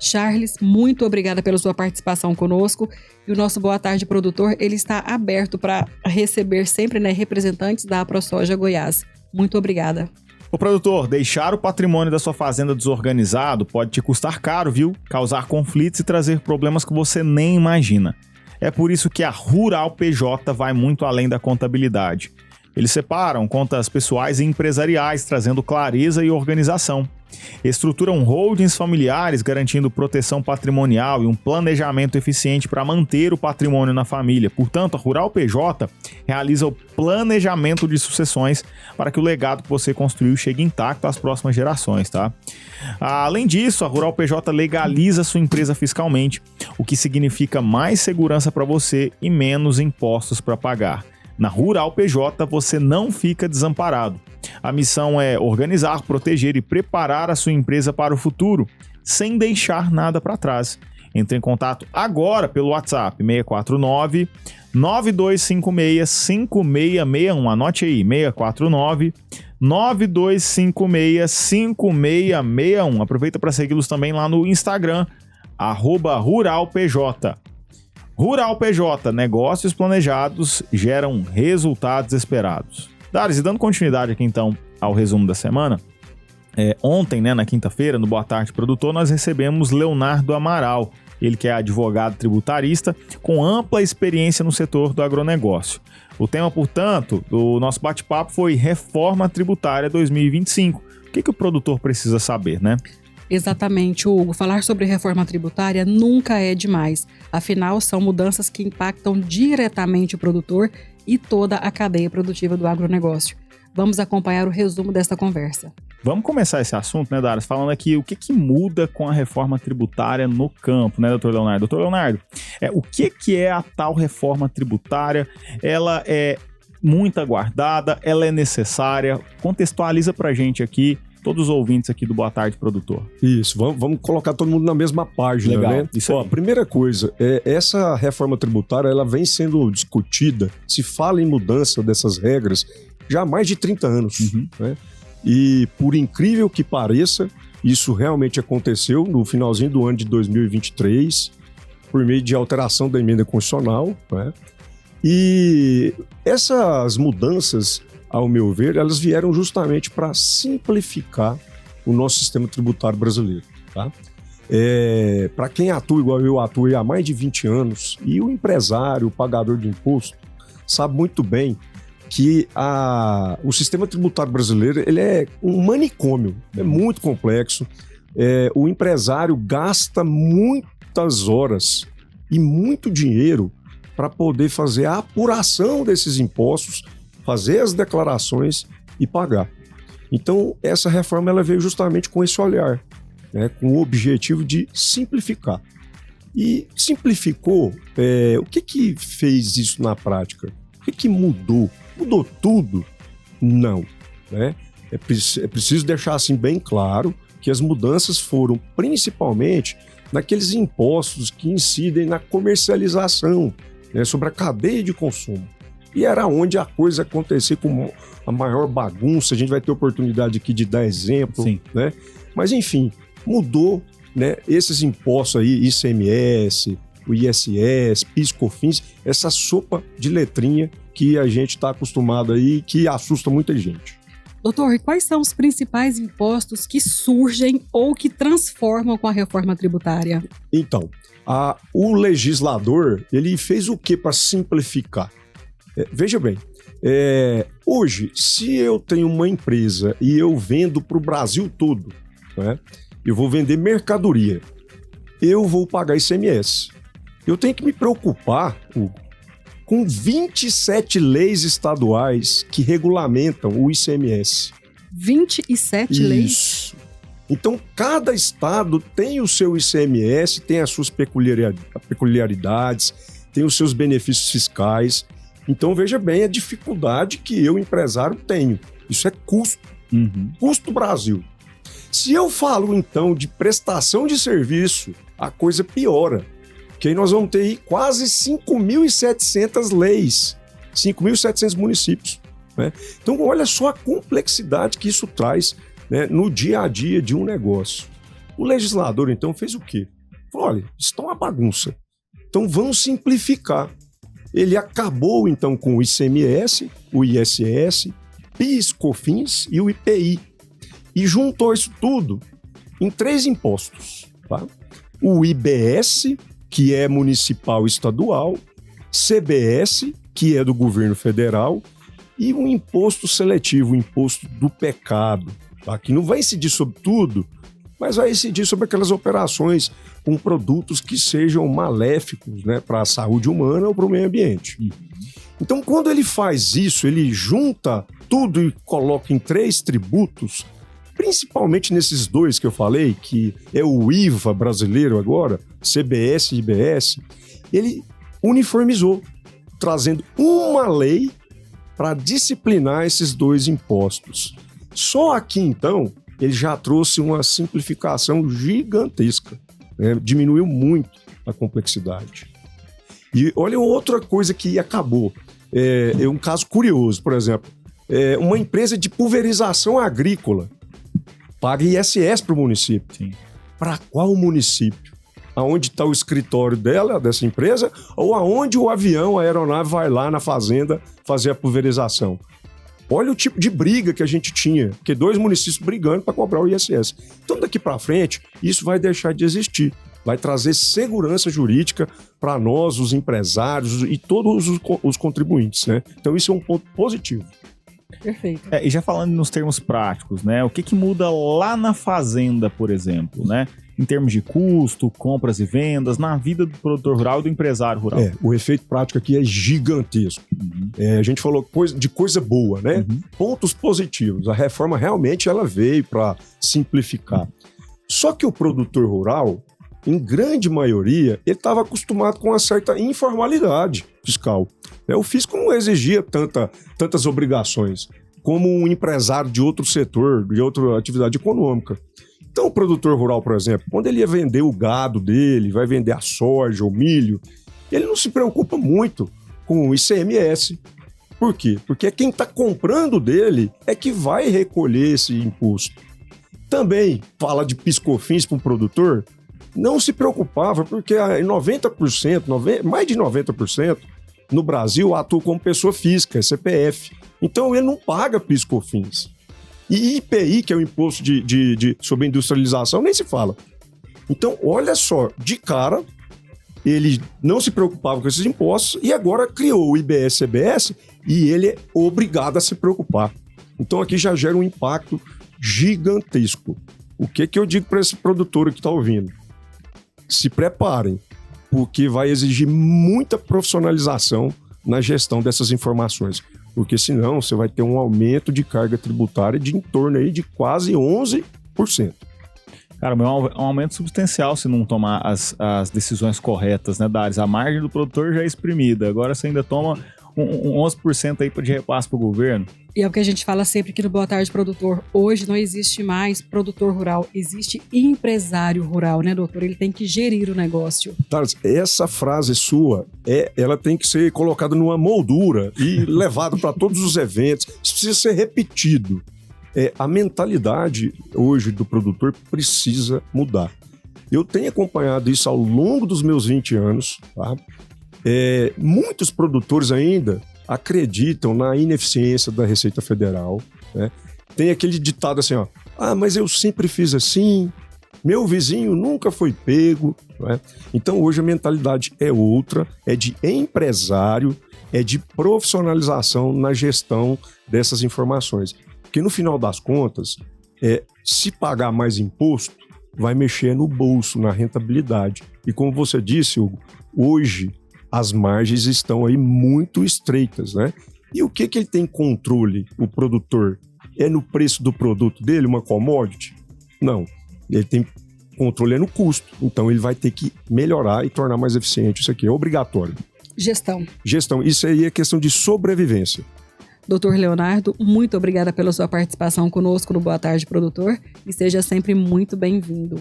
Charles, muito obrigada pela sua participação conosco. E o nosso Boa Tarde Produtor, ele está aberto para receber sempre, né, representantes da ProSoja Goiás. Muito obrigada. Ô produtor, deixar o patrimônio da sua fazenda desorganizado pode te custar caro, viu? Causar conflitos e trazer problemas que você nem imagina. É por isso que a Rural PJ vai muito além da contabilidade. Eles separam contas pessoais e empresariais, trazendo clareza e organização. Estruturam holdings familiares, garantindo proteção patrimonial e um planejamento eficiente para manter o patrimônio na família. Portanto, a Rural PJ realiza o planejamento de sucessões para que o legado que você construiu chegue intacto às próximas gerações, tá? Além disso, a Rural PJ legaliza sua empresa fiscalmente, o que significa mais segurança para você e menos impostos para pagar. Na Rural PJ, você não fica desamparado. A missão é organizar, proteger e preparar a sua empresa para o futuro, sem deixar nada para trás. Entre em contato agora pelo WhatsApp 649-9256-5661. Anote aí, 649-9256-5661. Aproveita para segui-los também lá no Instagram, @RuralPJ. Rural PJ, negócios planejados geram resultados esperados. Dares, e dando continuidade aqui então ao resumo da semana, ontem, né, na quinta-feira, no Boa Tarde Produtor, nós recebemos Leonardo Amaral, ele que é advogado tributarista com ampla experiência no setor do agronegócio. O tema, portanto, do nosso bate-papo foi Reforma Tributária 2025. O que o produtor precisa saber, né? Exatamente, Hugo. Falar sobre reforma tributária nunca é demais. Afinal, são mudanças que impactam diretamente o produtor e toda a cadeia produtiva do agronegócio. Vamos acompanhar o resumo desta conversa. Vamos começar esse assunto, né, Daras, falando aqui o que muda com a reforma tributária no campo, né, doutor Leonardo? Doutor Leonardo, o que é a tal reforma tributária? Ela é muito aguardada, ela é necessária? Contextualiza pra gente aqui, todos os ouvintes aqui do Boa Tarde Produtor. Isso, vamos colocar todo mundo na mesma página, legal, né? Isso aí. A primeira coisa, essa reforma tributária, ela vem sendo discutida, se fala em mudança dessas regras já há mais de 30 anos, né? E por incrível que pareça, isso realmente aconteceu no finalzinho do ano de 2023, por meio de alteração da emenda constitucional, né? E essas mudanças, ao meu ver, elas vieram justamente para simplificar o nosso sistema tributário brasileiro, tá? Para quem atua igual eu atuei há mais de 20 anos, e o empresário, o pagador de imposto, sabe muito bem que o sistema tributário brasileiro ele é um manicômio, é muito complexo. O empresário gasta muitas horas e muito dinheiro para poder fazer a apuração desses impostos, fazer as declarações e pagar. Então, essa reforma ela veio justamente com esse olhar, né, com o objetivo de simplificar. E simplificou, o que fez isso na prática? O que mudou? Mudou tudo? Não, né? É preciso deixar assim bem claro que as mudanças foram principalmente naqueles impostos que incidem na comercialização, né, sobre a cadeia de consumo. E era onde a coisa acontecia com a maior bagunça. A gente vai ter oportunidade aqui de dar exemplo, né? Mas enfim, mudou, né, esses impostos aí, ICMS, o ISS, PIS, COFINS, essa sopa de letrinha que a gente está acostumado aí, que assusta muita gente. Doutor, e quais são os principais impostos que surgem ou que transformam com a reforma tributária? Então, o legislador, ele fez o que para simplificar? Veja bem, hoje, se eu tenho uma empresa e eu vendo para o Brasil todo, né, eu vou vender mercadoria, eu vou pagar ICMS. Eu tenho que me preocupar, Hugo, com 27 leis estaduais que regulamentam o ICMS. 27 leis? Isso. Então, cada estado tem o seu ICMS, tem as suas peculiaridades, tem os seus benefícios fiscais. Então, veja bem a dificuldade que eu, empresário, tenho. Isso é custo. Custo Brasil. Se eu falo, então, de prestação de serviço, a coisa piora. Porque aí nós vamos ter aí quase 5.700 leis, 5.700 municípios, né? Então, olha só a complexidade que isso traz, né, no dia a dia de um negócio. O legislador, então, fez o quê? Falou, olha, isso está uma bagunça. Então, vamos simplificar. Ele acabou, então, com o ICMS, o ISS, PIS, COFINS e o IPI. E juntou isso tudo em 3 impostos, tá? O IBS, que é municipal e estadual, CBS, que é do governo federal, e um imposto seletivo, o imposto do pecado, tá? Que não vai incidir sobre tudo, mas vai incidir sobre aquelas operações com produtos que sejam maléficos, né, para a saúde humana ou para o meio ambiente. Então, quando ele faz isso, ele junta tudo e coloca em 3 tributos, principalmente nesses 2 que eu falei, que é o IVA brasileiro agora, CBS e IBS, ele uniformizou, trazendo uma lei para disciplinar esses 2 impostos. Só aqui, então, ele já trouxe uma simplificação gigantesca, né? Diminuiu muito a complexidade. E olha outra coisa que acabou. É um caso curioso, por exemplo, uma empresa de pulverização agrícola paga ISS para o município. Para qual município? Aonde está o escritório dela, dessa empresa, ou aonde o avião, a aeronave vai lá na fazenda fazer a pulverização? Olha o tipo de briga que a gente tinha, que 2 municípios brigando para cobrar o ISS. Então, daqui para frente, isso vai deixar de existir. Vai trazer segurança jurídica para nós, os empresários e todos os contribuintes, né? Então, isso é um ponto positivo. Perfeito. E já falando nos termos práticos, né? O que muda lá na fazenda, por exemplo, né? em termos de custo, compras e vendas, na vida do produtor rural e do empresário rural? O efeito prático aqui é gigantesco. A gente falou de coisa boa, né? Pontos positivos. A reforma realmente ela veio para simplificar. Só que o produtor rural, em grande maioria, ele estava acostumado com uma certa informalidade fiscal. O fisco não exigia tantas obrigações como um empresário de outro setor, de outra atividade econômica. Então, o produtor rural, por exemplo, quando ele ia vender o gado dele, vai vender a soja, o milho, ele não se preocupa muito com o ICMS. Por quê? Porque quem está comprando dele é que vai recolher esse imposto. Também fala de PIS/COFINS para o produtor, não se preocupava, porque 90%, mais de 90% no Brasil atua como pessoa física, CPF. Então ele não paga PIS/COFINS. E IPI, que é o imposto sobre a industrialização, nem se fala. Então, olha só, de cara, ele não se preocupava com esses impostos e agora criou o IBS-CBS e ele é obrigado a se preocupar. Então aqui já gera um impacto gigantesco. O que eu digo para esse produtor que está ouvindo? Se preparem, porque vai exigir muita profissionalização na gestão dessas informações. Porque senão você vai ter um aumento de carga tributária de em torno aí de quase 11%. Cara, é um aumento substancial se não tomar as decisões corretas, né, Dares? A margem do produtor já é exprimida, agora você ainda toma um 11% aí de repasse para o governo. E é o que a gente fala sempre aqui no Boa Tarde Produtor. Hoje não existe mais produtor rural, existe empresário rural, né, doutor? Ele tem que gerir o negócio. Thales, essa frase sua, ela tem que ser colocada numa moldura e levada para todos os eventos. Isso precisa ser repetido. A mentalidade hoje do produtor precisa mudar. Eu tenho acompanhado isso ao longo dos meus 20 anos, tá? Muitos produtores ainda acreditam na ineficiência da Receita Federal, né? Tem aquele ditado assim, mas eu sempre fiz assim, meu vizinho nunca foi pego, né? Então hoje a mentalidade é outra, é de empresário, é de profissionalização na gestão dessas informações. Porque no final das contas, se pagar mais imposto, vai mexer no bolso, na rentabilidade. E como você disse, Hugo, hoje as margens estão aí muito estreitas, né? E o que ele tem controle, o produtor? É no preço do produto dele, uma commodity? Não. Ele tem controle no custo. Então ele vai ter que melhorar e tornar mais eficiente. Isso aqui é obrigatório. Gestão. Isso aí é questão de sobrevivência. Doutor Leonardo, muito obrigada pela sua participação conosco no Boa Tarde Produtor e seja sempre muito bem-vindo.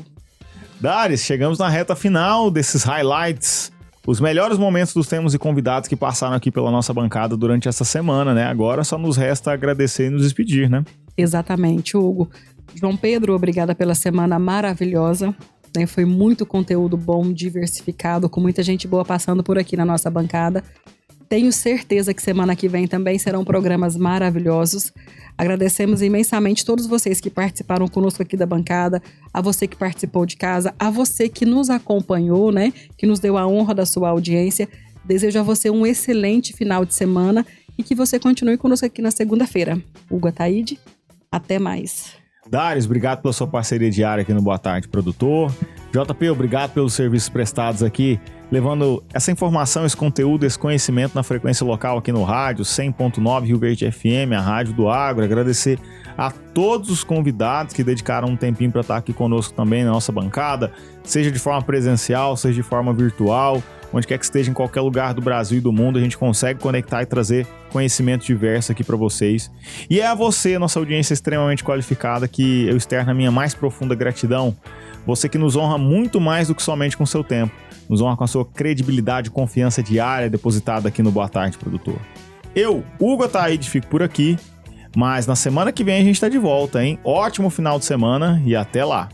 Dares, chegamos na reta final desses highlights, os melhores momentos dos temas e convidados que passaram aqui pela nossa bancada durante essa semana, né? Agora só nos resta agradecer e nos despedir, né? Exatamente, Hugo. João Pedro, obrigada pela semana maravilhosa, né? Foi muito conteúdo bom, diversificado, com muita gente boa passando por aqui na nossa bancada. Tenho certeza que semana que vem também serão programas maravilhosos. Agradecemos imensamente todos vocês que participaram conosco aqui da bancada, a você que participou de casa, a você que nos acompanhou, né? Que nos deu a honra da sua audiência. Desejo a você um excelente final de semana e que você continue conosco aqui na segunda-feira. Hugo Ataíde, até mais. Dares, obrigado pela sua parceria diária aqui no Boa Tarde Produtor. JP, obrigado pelos serviços prestados aqui, levando essa informação, esse conteúdo, esse conhecimento na frequência local aqui no rádio, 100.9 Rio Verde FM, a Rádio do Agro. Agradecer a todos os convidados que dedicaram um tempinho para estar aqui conosco também na nossa bancada, seja de forma presencial, seja de forma virtual, onde quer que esteja, em qualquer lugar do Brasil e do mundo, a gente consegue conectar e trazer conhecimento diverso aqui para vocês. E é a você, nossa audiência extremamente qualificada, que eu externo a minha mais profunda gratidão. Você que nos honra muito mais do que somente com seu tempo, nos honra com a sua credibilidade e confiança diária depositada aqui no Boa Tarde Produtor. Eu, Hugo Ataíde, fico por aqui, mas na semana que vem a gente está de volta, hein? Ótimo final de semana e até lá!